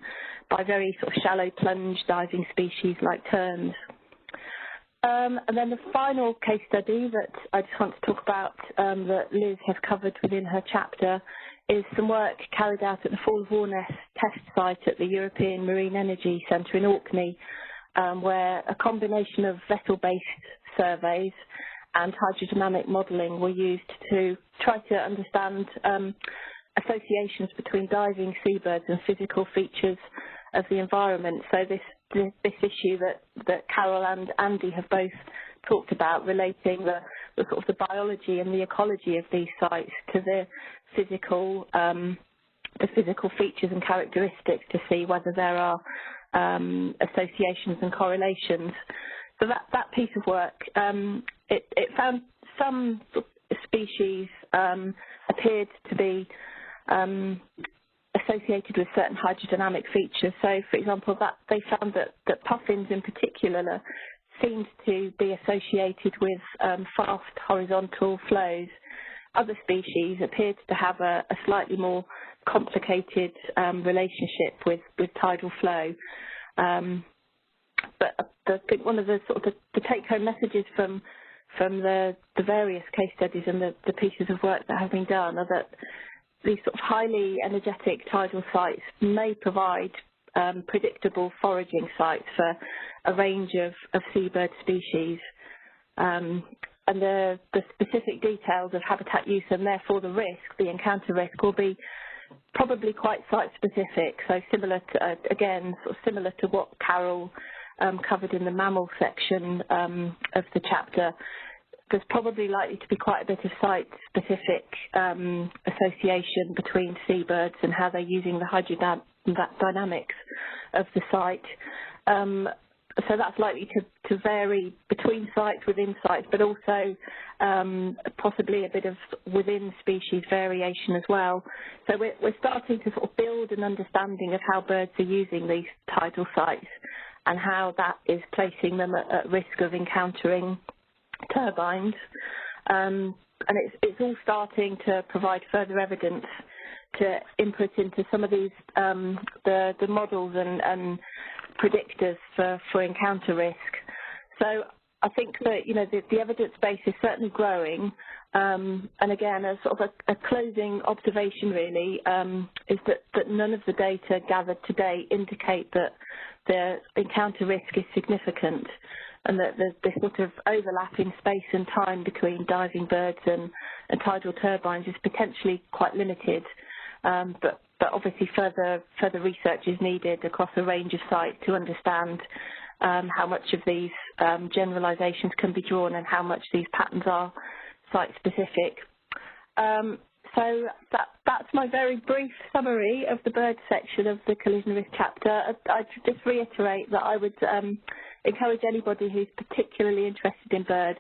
by very sort of shallow plunge diving species like terns. And then the final case study that I just want to talk about that Liz has covered within her chapter is some work carried out at the Fall of Warness test site at the European Marine Energy Centre in Orkney, where a combination of vessel-based surveys and hydrodynamic modelling were used to try to understand associations between diving seabirds and physical features of the environment. So this issue that Carol and Andy have both talked about, relating the sort of the biology and the ecology of these sites to the physical features and characteristics to see whether there are associations and correlations. So that piece of work, it found some species appeared to be associated with certain hydrodynamic features. So, for example, that they found that puffins in particular seemed to be associated with fast horizontal flows. Other species appeared to have a slightly more complicated relationship with tidal flow. But I think one of the sort of the take-home messages from the various case studies and the pieces of work that have been done are that these sort of highly energetic tidal sites may provide predictable foraging sites for a range of seabird species. And the specific details of habitat use and therefore the encounter risk will be probably quite site-specific. So similar to, again, sort of similar to what Carol covered in the mammal section of the chapter, there's probably likely to be quite a bit of site-specific association between seabirds and how they're using the hydrodynamics of the site. So that's likely to vary between sites, within sites, but also possibly a bit of within species variation as well. So we're starting to sort of build an understanding of how birds are using these tidal sites and how that is placing them at risk of encountering turbines. And it's all starting to provide further evidence to input into some of these, the models and predictors for encounter risk. So I think that, you know, the evidence base is certainly growing. And again, a sort of a closing observation really is that none of the data gathered today indicate that the encounter risk is significant, and that the sort of overlap in space and time between diving birds and tidal turbines is potentially quite limited. But obviously further research is needed across a range of sites to understand how much of these generalizations can be drawn and how much these patterns are site-specific. So that's my very brief summary of the bird section of the collision risk chapter. I'd just reiterate that I would encourage anybody who's particularly interested in birds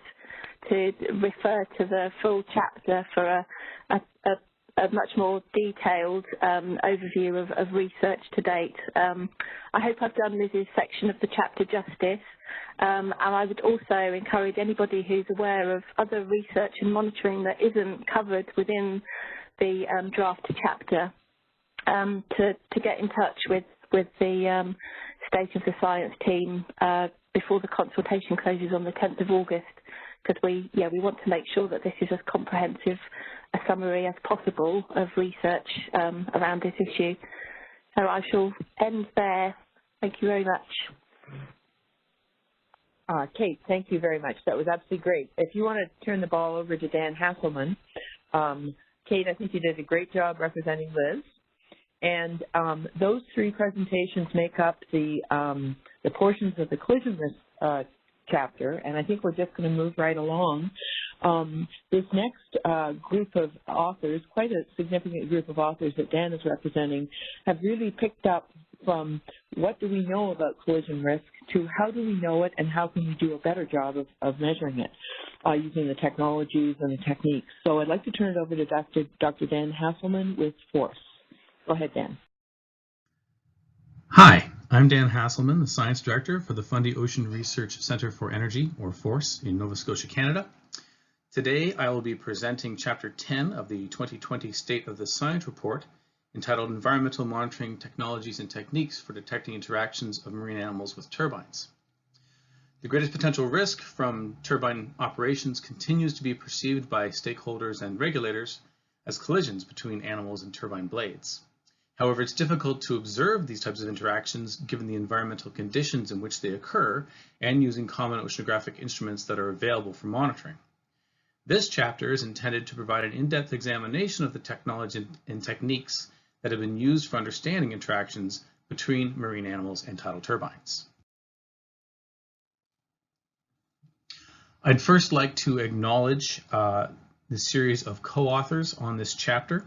to refer to the full chapter for a much more detailed overview of research to date. I hope I've done Liz's section of the chapter justice, and I would also encourage anybody who's aware of other research and monitoring that isn't covered within the draft chapter to get in touch with the State of the Science team before the consultation closes on the 10th of August, because we want to make sure that this is as comprehensive a summary as possible of research around this issue. So I shall end there. Thank you very much. Kate, thank you very much. That was absolutely great. If you want to turn the ball over to Dan Hasselman. Kate, I think you did a great job representing Liz. And those three presentations make up the portions of the collision risk chapter, and I think we're just going to move right along. This next group of authors, quite a significant group of authors that Dan is representing, have really picked up from what do we know about collision risk to how do we know it and how can we do a better job of measuring it using the technologies and the techniques. So I'd like to turn it over to Dr. Dan Hasselman with FORCE. Go ahead, Dan. Hi, I'm Dan Hasselman, the Science Director for the Fundy Ocean Research Centre for Energy, or FORCE, in Nova Scotia, Canada. Today, I will be presenting Chapter 10 of the 2020 State of the Science Report, entitled Environmental Monitoring Technologies and Techniques for Detecting Interactions of Marine Animals with Turbines. The greatest potential risk from turbine operations continues to be perceived by stakeholders and regulators as collisions between animals and turbine blades. However, it's difficult to observe these types of interactions given the environmental conditions in which they occur and using common oceanographic instruments that are available for monitoring. This chapter is intended to provide an in-depth examination of the technology and techniques that have been used for understanding interactions between marine animals and tidal turbines. I'd first like to acknowledge the series of co-authors on this chapter.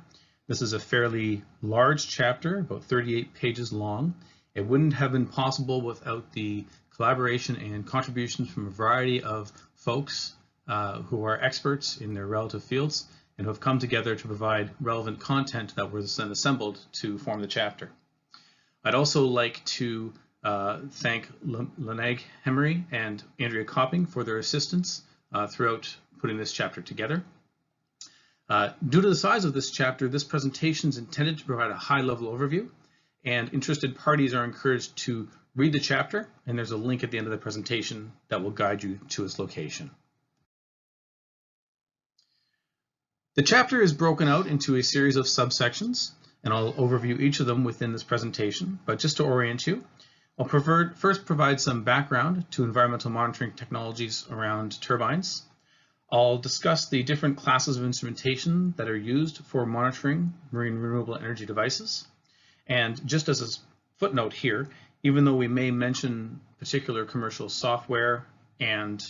This is a fairly large chapter, about 38 pages long. It wouldn't have been possible without the collaboration and contributions from a variety of folks who are experts in their relative fields and who have come together to provide relevant content that was then assembled to form the chapter. I'd also like to thank Lenag Hemery and Andrea Copping for their assistance throughout putting this chapter together. Due to the size of this chapter, this presentation is intended to provide a high-level overview, and interested parties are encouraged to read the chapter, and there's a link at the end of the presentation that will guide you to its location. The chapter is broken out into a series of subsections, and I'll overview each of them within this presentation, but just to orient you, I'll first provide some background to environmental monitoring technologies around turbines. I'll discuss the different classes of instrumentation that are used for monitoring marine renewable energy devices. And just as a footnote here, even though we may mention particular commercial software and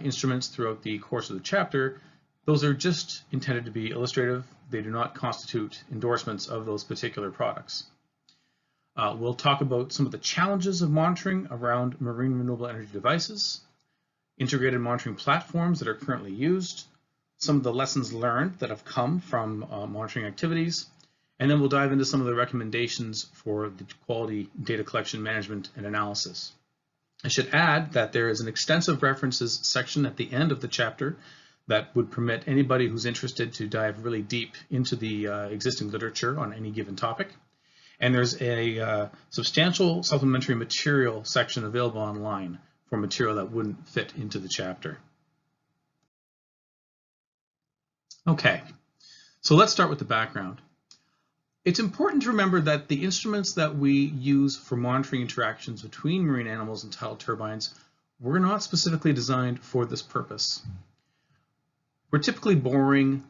instruments throughout the course of the chapter, those are just intended to be illustrative. They do not constitute endorsements of those particular products. We'll talk about some of the challenges of monitoring around marine renewable energy devices, integrated monitoring platforms that are currently used, some of the lessons learned that have come from monitoring activities, and then we'll dive into some of the recommendations for the quality data collection, management, and analysis. I should add that there is an extensive references section at the end of the chapter that would permit anybody who's interested to dive really deep into the existing literature on any given topic. And there's a substantial supplementary material section available online for material that wouldn't fit into the chapter. Okay, so let's start with the background. It's important to remember that the instruments that we use for monitoring interactions between marine animals and tidal turbines were not specifically designed for this purpose. We're typically borrowing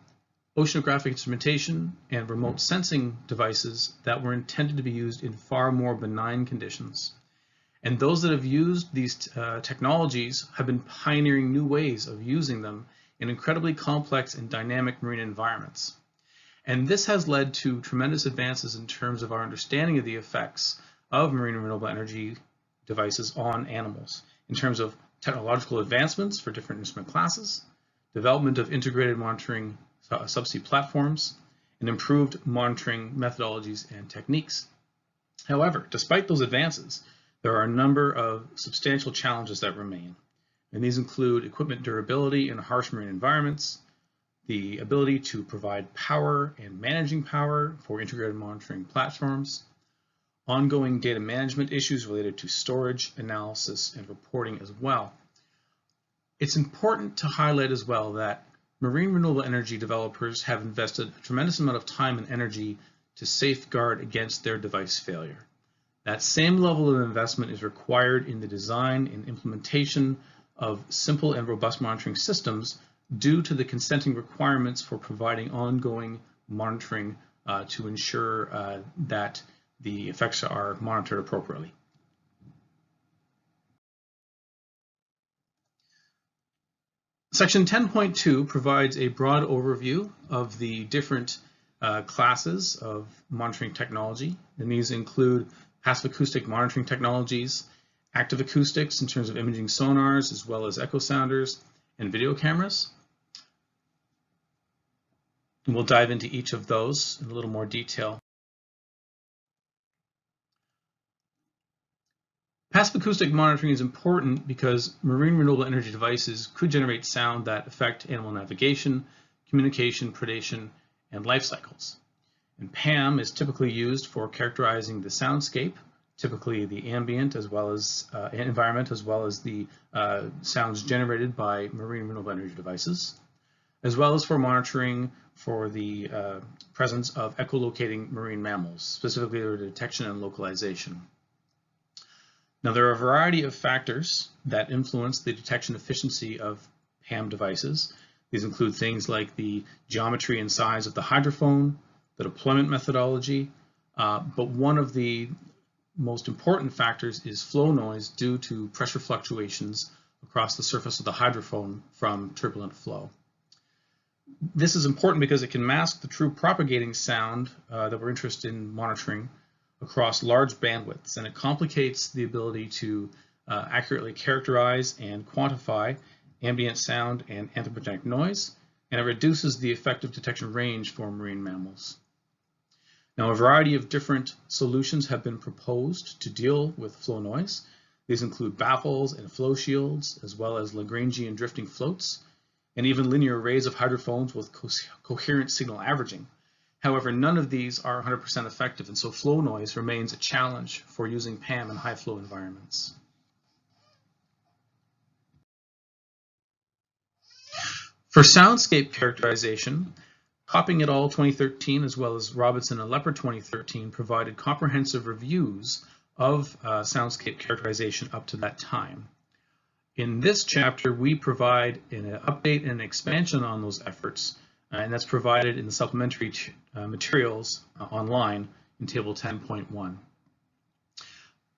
oceanographic instrumentation and remote sensing devices that were intended to be used in far more benign conditions. And those that have used these technologies have been pioneering new ways of using them in incredibly complex and dynamic marine environments. And this has led to tremendous advances in terms of our understanding of the effects of marine renewable energy devices on animals. in terms of technological advancements for different instrument classes, development of integrated monitoring subsea platforms, and improved monitoring methodologies and techniques. However, despite those advances, there are a number of substantial challenges that remain, and these include equipment durability in harsh marine environments, the ability to provide power and managing power for integrated monitoring platforms, ongoing data management issues related to storage, analysis, and reporting as well. It's important to highlight as well that marine renewable energy developers have invested a tremendous amount of time and energy to safeguard against their device failure. That same level of investment is required in the design and implementation of simple and robust monitoring systems due to the consenting requirements for providing ongoing monitoring to ensure that the effects are monitored appropriately. Section 10.2 provides a broad overview of the different classes of monitoring technology, and these include passive acoustic monitoring technologies, active acoustics in terms of imaging sonars, as well as echo sounders and video cameras. And we'll dive into each of those in a little more detail. Passive acoustic monitoring is important because marine renewable energy devices could generate sound that affect animal navigation, communication, predation, and life cycles. And PAM is typically used for characterizing the soundscape, typically the ambient as well as environment, as well as the sounds generated by marine renewable energy devices, as well as for monitoring for the presence of echolocating marine mammals, specifically their detection and localization. Now, there are a variety of factors that influence the detection efficiency of PAM devices. These include things like the geometry and size of the hydrophone, the deployment methodology, but one of the most important factors is flow noise due to pressure fluctuations across the surface of the hydrophone from turbulent flow. This is important because it can mask the true propagating sound that we're interested in monitoring across large bandwidths, and it complicates the ability to accurately characterize and quantify ambient sound and anthropogenic noise, and it reduces the effective detection range for marine mammals. Now, a variety of different solutions have been proposed to deal with flow noise. These include baffles and flow shields, as well as Lagrangian drifting floats, and even linear arrays of hydrophones with coherent signal averaging. However, none of these are 100% effective, and so flow noise remains a challenge for using PAM in high flow environments. For soundscape characterization, Copping et al. 2013, as well as Robinson and Lepper 2013, provided comprehensive reviews of soundscape characterization up to that time. In this chapter, we provide an update and expansion on those efforts, and that's provided in the supplementary materials online in Table 10.1.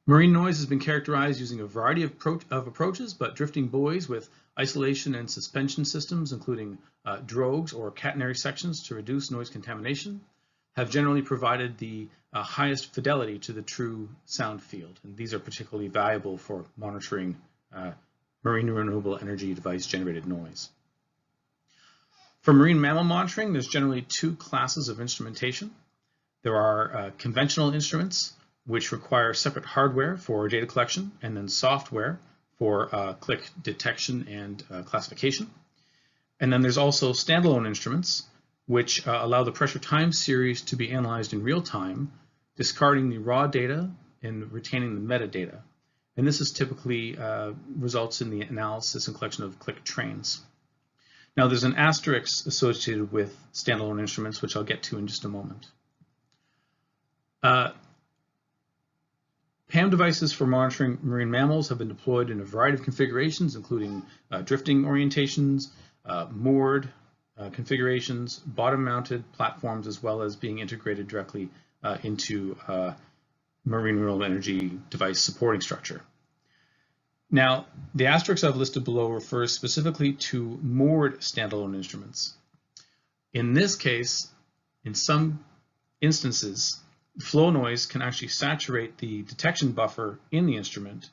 Marine noise has been characterized using a variety of approaches, but drifting buoys with isolation and suspension systems, including drogues or catenary sections to reduce noise contamination, have generally provided the highest fidelity to the true sound field. And these are particularly valuable for monitoring marine renewable energy device generated noise. For marine mammal monitoring, there's generally two classes of instrumentation. There are conventional instruments, which require separate hardware for data collection, and then software for click detection and classification. And then there's also standalone instruments, which allow the pressure time series to be analyzed in real time, discarding the raw data and retaining the metadata. And this is typically results in the analysis and collection of click trains. Now, there's an asterisk associated with standalone instruments, which I'll get to in just a moment. PAM devices for monitoring marine mammals have been deployed in a variety of configurations, including drifting orientations, moored configurations, bottom-mounted platforms, as well as being integrated directly into marine renewable energy device supporting structure. Now, the asterisk I've listed below refers specifically to moored standalone instruments. In this case, in some instances, flow noise can actually saturate the detection buffer in the instrument,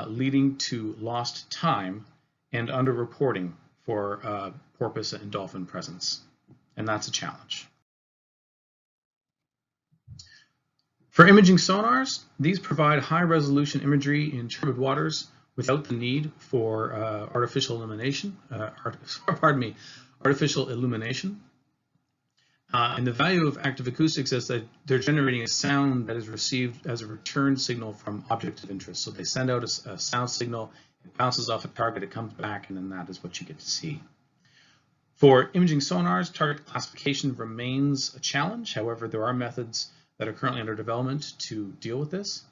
leading to lost time and underreporting for porpoise and dolphin presence, and that's a challenge. For imaging sonars, these provide high-resolution imagery in turbid waters without the need for artificial illumination. And the value of active acoustics is that they're generating a sound that is received as a return signal from objects of interest. So they send out a sound signal, it bounces off a target, it comes back, and then that is what you get to see. For imaging sonars, target classification remains a challenge. However, there are methods that are currently under development to deal with this.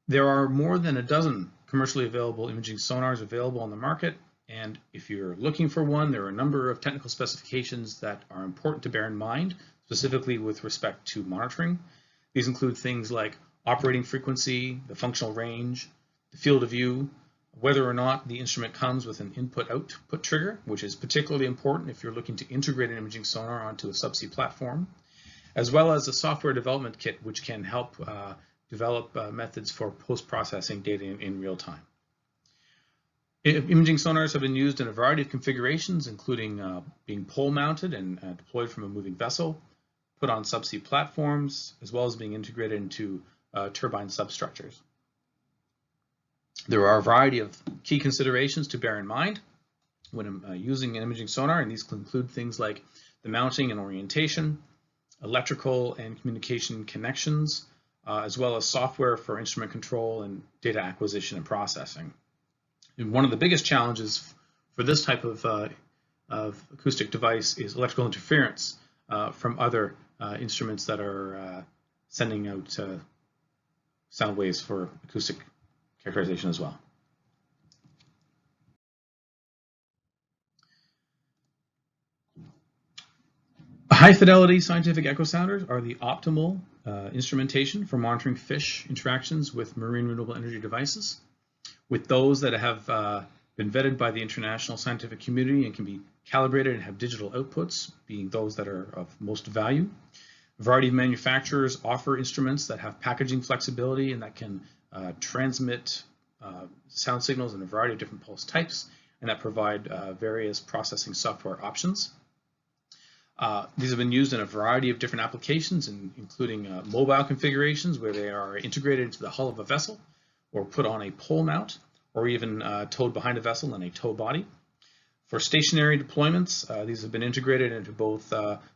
There are more than a dozen commercially available imaging sonars available on the market, and if you're looking for one, there are a number of technical specifications that are important to bear in mind, specifically with respect to monitoring. These include things like operating frequency, the functional range, the field of view, whether or not the instrument comes with an input-output trigger, which is particularly important if you're looking to integrate an imaging sonar onto a subsea platform, as well as a software development kit, which can help develop methods for post-processing data in real time. Imaging sonars have been used in a variety of configurations, including being pole-mounted and deployed from a moving vessel, put on subsea platforms, as well as being integrated into turbine substructures. There are a variety of key considerations to bear in mind when using an imaging sonar, and these include things like the mounting and orientation, electrical and communication connections, as well as software for instrument control and data acquisition and processing. And one of the biggest challenges for this type of acoustic device is electrical interference from other instruments that are sending out sound waves for acoustic characterization as well. High-fidelity scientific echo sounders are the optimal instrumentation for monitoring fish interactions with marine renewable energy devices. With those that have been vetted by the international scientific community and can be calibrated and have digital outputs, being those that are of most value. A variety of manufacturers offer instruments that have packaging flexibility and that can transmit sound signals in a variety of different pulse types and that provide various processing software options. These have been used in a variety of different applications, including mobile configurations where they are integrated into the hull of a vessel or put on a pole mount or even towed behind a vessel in a tow body. For stationary deployments, these have been integrated into both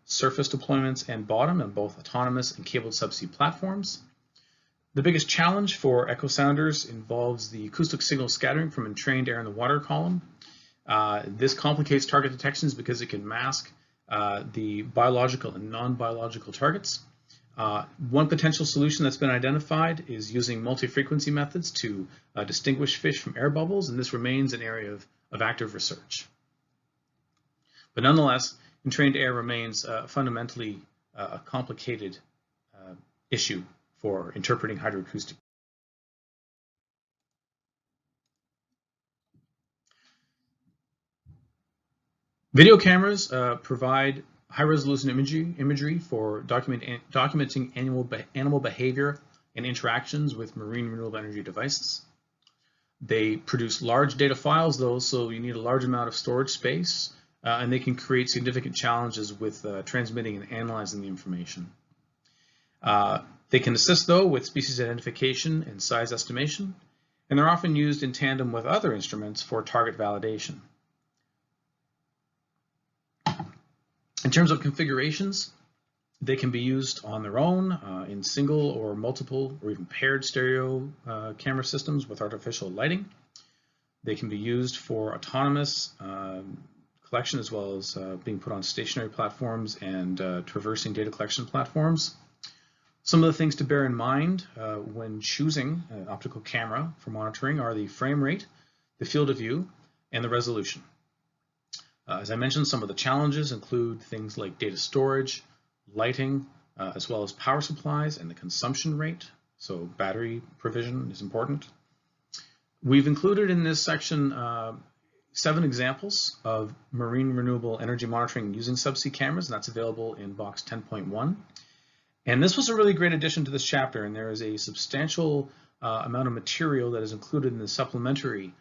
surface deployments and bottom and both autonomous and cabled subsea platforms. The biggest challenge for echo sounders involves the acoustic signal scattering from entrained air in the water column. This complicates target detections because it can mask the biological and non-biological targets. One potential solution that's been identified is using multi-frequency methods to distinguish fish from air bubbles, and this remains an area of active research. But nonetheless, entrained air remains fundamentally a complicated issue for interpreting hydroacoustic. Video cameras provide high-resolution imagery for documenting animal behavior and interactions with marine renewable energy devices. They produce large data files, though, so you need a large amount of storage space, and they can create significant challenges with transmitting and analyzing the information. They can assist, though, with species identification and size estimation, and they're often used in tandem with other instruments for target validation. In terms of configurations, they can be used on their own in single or multiple or even paired stereo camera systems with artificial lighting. They can be used for autonomous collection as well as being put on stationary platforms and traversing data collection platforms. Some of the things to bear in mind when choosing an optical camera for monitoring are the frame rate, the field of view, and the resolution. As I mentioned, some of the challenges include things like data storage, lighting, as well as power supplies and the consumption rate. So battery provision is important. We've included in this section 7 examples of marine renewable energy monitoring using subsea cameras, and that's available in box 10.1. And this was a really great addition to this chapter, and there is a substantial amount of material that is included in the supplementary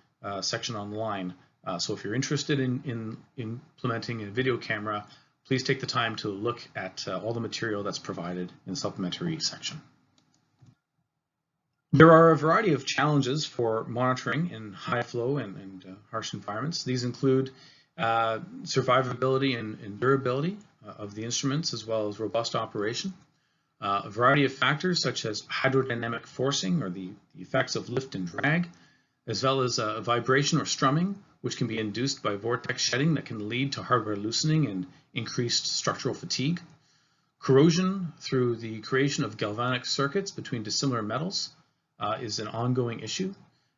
section online. So if you're interested in implementing a video camera, please take the time to look at all the material that's provided in the supplementary section. There are a variety of challenges for monitoring in high flow and harsh environments. These include survivability and durability of the instruments, as well as robust operation. A variety of factors such as hydrodynamic forcing, or the effects of lift and drag, as well as vibration or strumming, which can be induced by vortex shedding that can lead to hardware loosening and increased structural fatigue. Corrosion through the creation of galvanic circuits between dissimilar metals is an ongoing issue,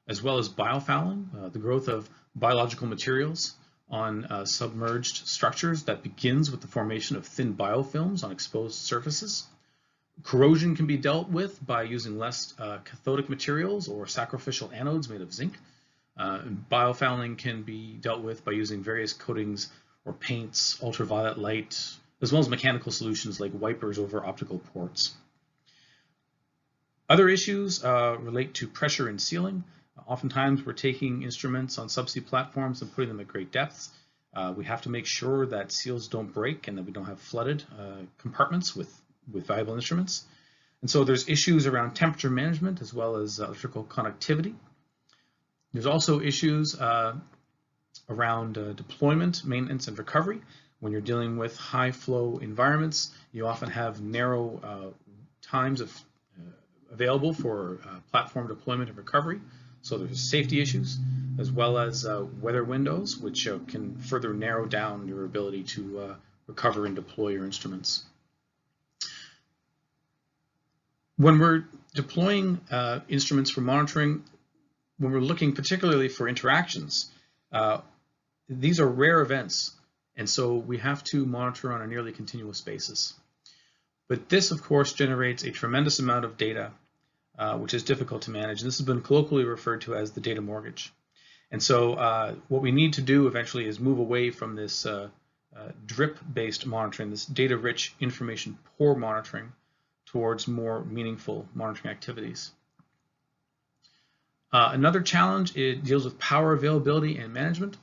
as well as biofouling, the growth of biological materials on submerged structures that begins with the formation of thin biofilms on exposed surfaces. Corrosion can be dealt with by using less cathodic materials or sacrificial anodes made of zinc. Biofouling can be dealt with by using various coatings or paints, ultraviolet light, as well as mechanical solutions like wipers over optical ports. Other issues relate to pressure and sealing. Oftentimes we're taking instruments on subsea platforms and putting them at great depths. We have to make sure that seals don't break and that we don't have flooded compartments with valuable instruments. And so there's issues around temperature management as well as electrical conductivity. There's also issues around deployment, maintenance, and recovery. When you're dealing with high flow environments, you often have narrow times available for platform deployment and recovery. So there's safety issues, as well as weather windows, which can further narrow down your ability to recover and deploy your instruments. When we're deploying instruments for monitoring, when we're looking particularly for interactions, these are rare events, and so we have to monitor on a nearly continuous basis. But this, of course, generates a tremendous amount of data, which is difficult to manage. And this has been colloquially referred to as the data mortgage. And so what we need to do eventually is move away from this drip-based monitoring, this data-rich, information-poor monitoring, towards more meaningful monitoring activities. Another challenge, it deals with power availability and management.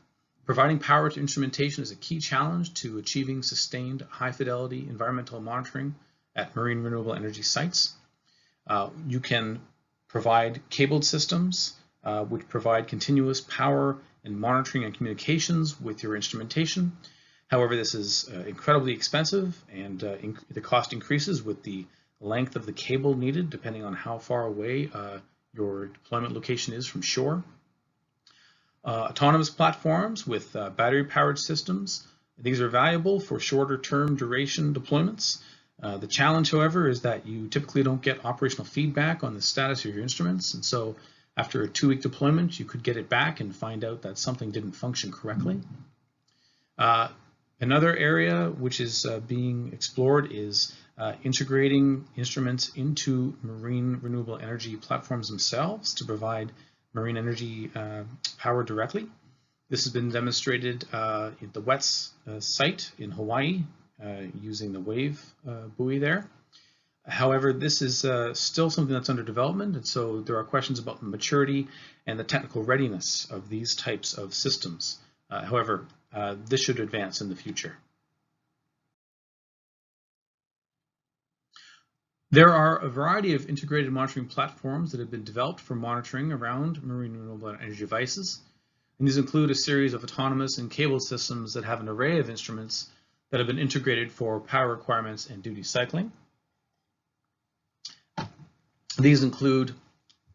Providing power to instrumentation is a key challenge to achieving sustained high-fidelity environmental monitoring at marine renewable energy sites. You can provide cabled systems which provide continuous power and monitoring and communications with your instrumentation. However, this is incredibly expensive, and the cost increases with the length of the cable needed depending on how far away your deployment location is from shore. Autonomous platforms with battery-powered systems. These are valuable for shorter-term duration deployments. The challenge, however, is that you typically don't get operational feedback on the status of your instruments, and so after a 2-week deployment, you could get it back and find out that something didn't function correctly. Another area which is being explored is integrating instruments into marine renewable energy platforms themselves to provide marine energy power directly. This has been demonstrated at the WETS site in Hawaii using the wave buoy there. However, this is still something that's under development, and so there are questions about the maturity and the technical readiness of these types of systems. However, this should advance in the future. There are a variety of integrated monitoring platforms that have been developed for monitoring around marine renewable energy devices. And these include a series of autonomous and cable systems that have an array of instruments that have been integrated for power requirements and duty cycling. These include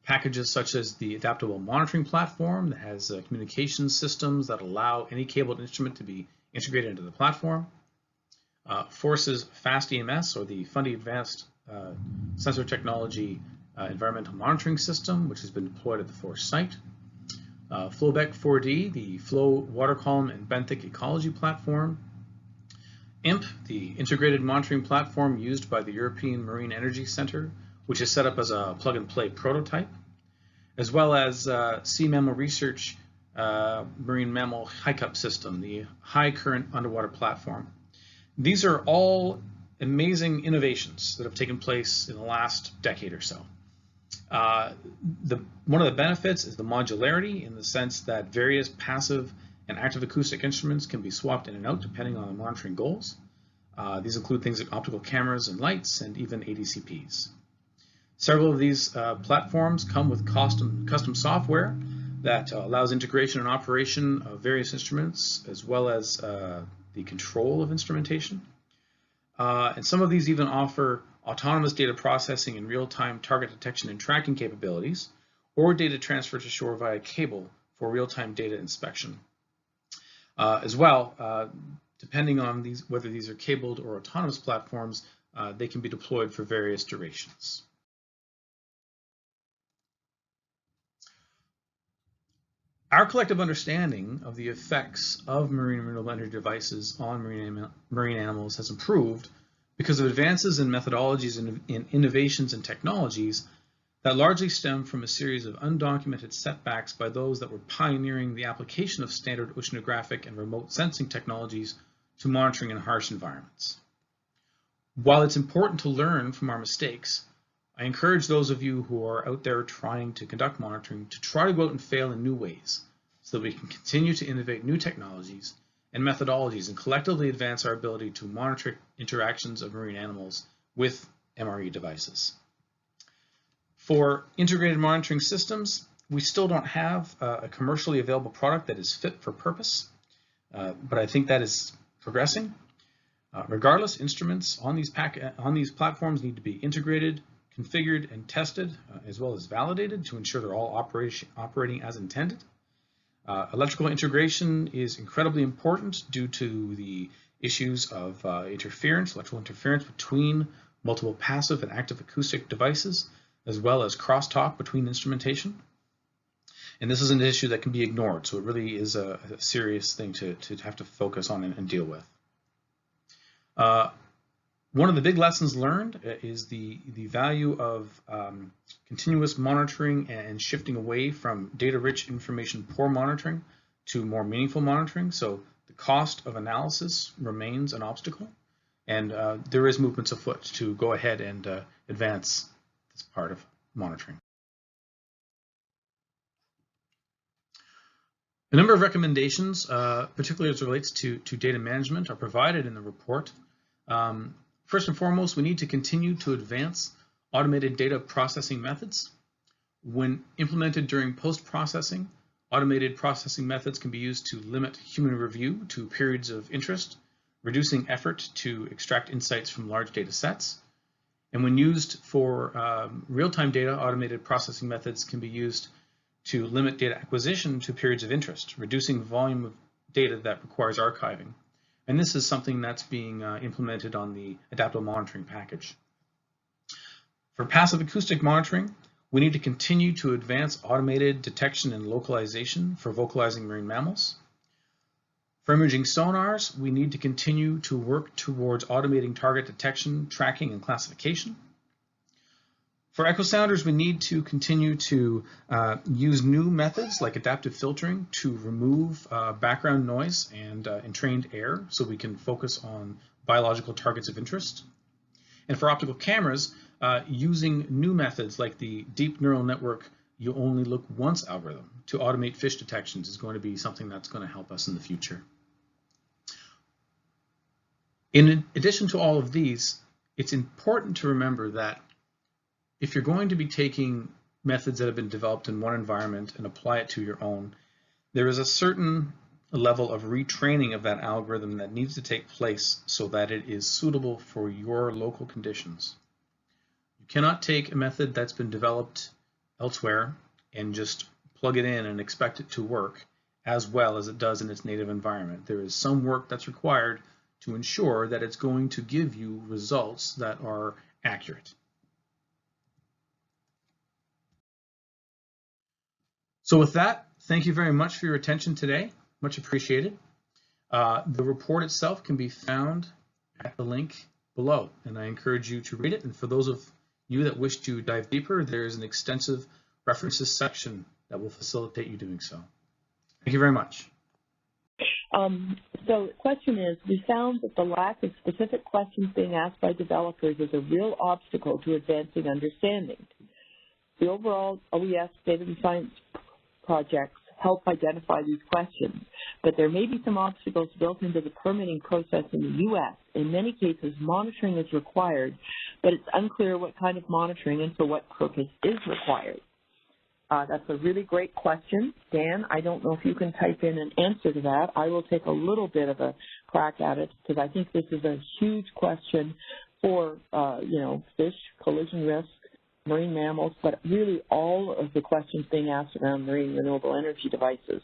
packages such as the adaptable monitoring platform that has communication systems that allow any cabled instrument to be integrated into the platform. Force's Fast EMS, or the Fundy Advanced Sensor Technology Environmental Monitoring System, which has been deployed at the Force site. Flowbeck 4D, the Flow Water Column and Benthic Ecology Platform. IMP, the integrated monitoring platform used by the European Marine Energy Center, which is set up as a plug-and-play prototype, as well as Sea Mammal Research Marine Mammal HICUP system, the High Current Underwater Platform. These are all amazing innovations that have taken place in the last decade or so. One of the benefits is the modularity, in the sense that various passive and active acoustic instruments can be swapped in and out depending on the monitoring goals. These include things like optical cameras and lights, and even ADCPs. Several of these platforms come with custom software that allows integration and operation of various instruments, as well as the control of instrumentation. And some of these even offer autonomous data processing and real-time target detection and tracking capabilities, or data transfer to shore via cable for real-time data inspection. As well, depending on whether these are cabled or autonomous platforms, they can be deployed for various durations. Our collective understanding of the effects of marine renewable energy devices on marine animals has improved because of advances in methodologies and in innovations and technologies that largely stem from a series of undocumented setbacks by those that were pioneering the application of standard oceanographic and remote sensing technologies to monitoring in harsh environments. While it's important to learn from our mistakes, I encourage those of you who are out there trying to conduct monitoring to try to go out and fail in new ways, so that we can continue to innovate new technologies and methodologies and collectively advance our ability to monitor interactions of marine animals with MRE devices. For integrated monitoring systems, we still don't have a commercially available product that is fit for purpose, but I think that is progressing. Regardless, instruments on these platforms need to be integrated, configured, and tested, as well as validated to ensure they're all operating as intended. Electrical integration is incredibly important due to the issues of electrical interference between multiple passive and active acoustic devices, as well as crosstalk between instrumentation. And this is an issue that can be ignored, so it really is a serious thing to have to focus on and deal with. One of the big lessons learned is the value of continuous monitoring and shifting away from data-rich, information-poor monitoring to more meaningful monitoring. So the cost of analysis remains an obstacle, and there is movements afoot to go ahead and advance this part of monitoring. A number of recommendations, particularly as it relates to data management, are provided in the report. First and foremost, we need to continue to advance automated data processing methods. When implemented during post-processing, automated processing methods can be used to limit human review to periods of interest, reducing effort to extract insights from large data sets. And when used for real-time data, automated processing methods can be used to limit data acquisition to periods of interest, reducing the volume of data that requires archiving. And this is something that's being implemented on the adaptive monitoring package. For passive acoustic monitoring, we need to continue to advance automated detection and localization for vocalizing marine mammals. For imaging sonars, we need to continue to work towards automating target detection, tracking, and classification. For echo sounders, we need to continue to use new methods like adaptive filtering to remove background noise and entrained air so we can focus on biological targets of interest. And for optical cameras, using new methods like the deep neural network you only look once algorithm to automate fish detections is going to be something that's going to help us in the future. In addition to all of these, it's important to remember that if you're going to be taking methods that have been developed in one environment and apply it to your own, there is a certain level of retraining of that algorithm that needs to take place so that it is suitable for your local conditions. You cannot take a method that's been developed elsewhere and just plug it in and expect it to work as well as it does in its native environment. There is some work that's required to ensure that it's going to give you results that are accurate. So with that, thank you very much for your attention today. Much appreciated. The report itself can be found at the link below, and I encourage you to read it. And for those of you that wish to dive deeper, there is an extensive references section that will facilitate you doing so. Thank you very much. So the question is, we found that the lack of specific questions being asked by developers is a real obstacle to advancing understanding. The overall OES State of the Science projects help identify these questions, but there may be some obstacles built into the permitting process in the U.S. In many cases, monitoring is required, but it's unclear what kind of monitoring and for what purpose is required. That's a really great question. Dan, I don't know if you can type in an answer to that. I will take a little bit of a crack at it because I think this is a huge question for, fish, collision risk, marine mammals, but really all of the questions being asked around marine renewable energy devices.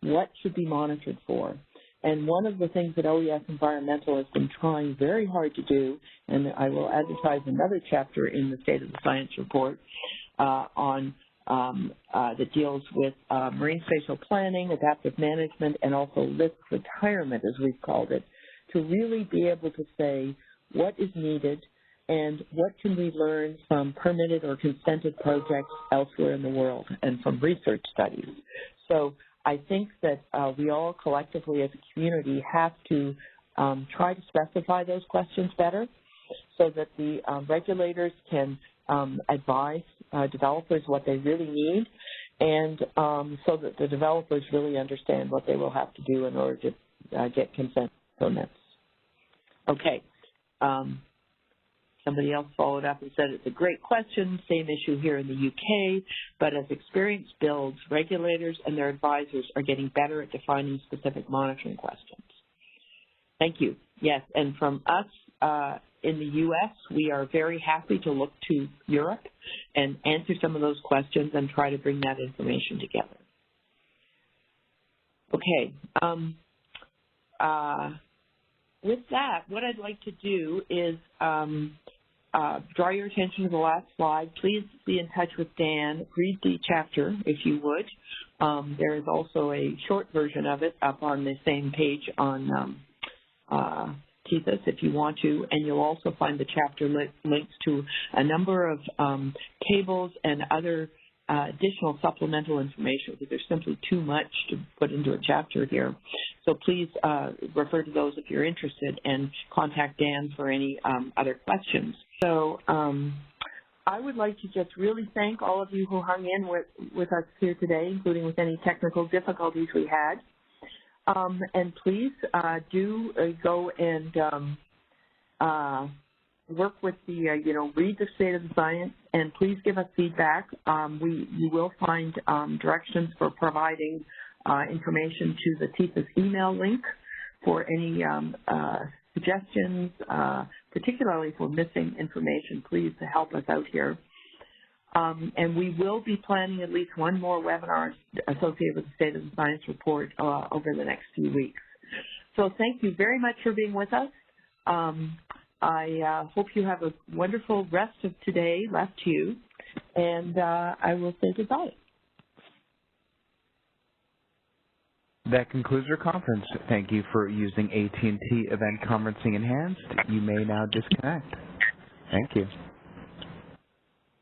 What should be monitored for? And one of the things that OES-Environmental has been trying very hard to do, and I will advertise another chapter in the State of the Science report that deals with marine spatial planning, adaptive management, and also risk retirement, as we've called it, to really be able to say what is needed and what can we learn from permitted or consented projects elsewhere in the world and from research studies. So I think that we all collectively as a community have to try to specify those questions better so that the regulators can advise developers what they really need and so that the developers really understand what they will have to do in order to get consent permits. Okay. Somebody else followed up and said it's a great question, same issue here in the UK, but as experience builds, regulators and their advisors are getting better at defining specific monitoring questions. Thank you. Yes, and from us in the US, we are very happy to look to Europe and answer some of those questions and try to bring that information together. Okay. With that, what I'd like to do is draw your attention to the last slide. Please be in touch with Dan. Read the chapter, if you would. There is also a short version of it up on the same page on TSIS if you want to, and you'll also find the chapter links to a number of tables and other additional supplemental information because there's simply too much to put into a chapter here. So please refer to those if you're interested and contact Dan for any other questions. So I would like to just really thank all of you who hung in with us here today, including with any technical difficulties we had. And please do go and work with the, read the State of the Science, and please give us feedback. You will find directions for providing information to the TSIS email link for any suggestions, particularly for missing information. Please help us out here. And we will be planning at least one more webinar associated with the State of the Science report over the next few weeks. So thank you very much for being with us. I hope you have a wonderful rest of today left to you, and I will say goodbye. That concludes our conference. Thank you for using AT&T Event Conferencing Enhanced. You may now disconnect. Thank you.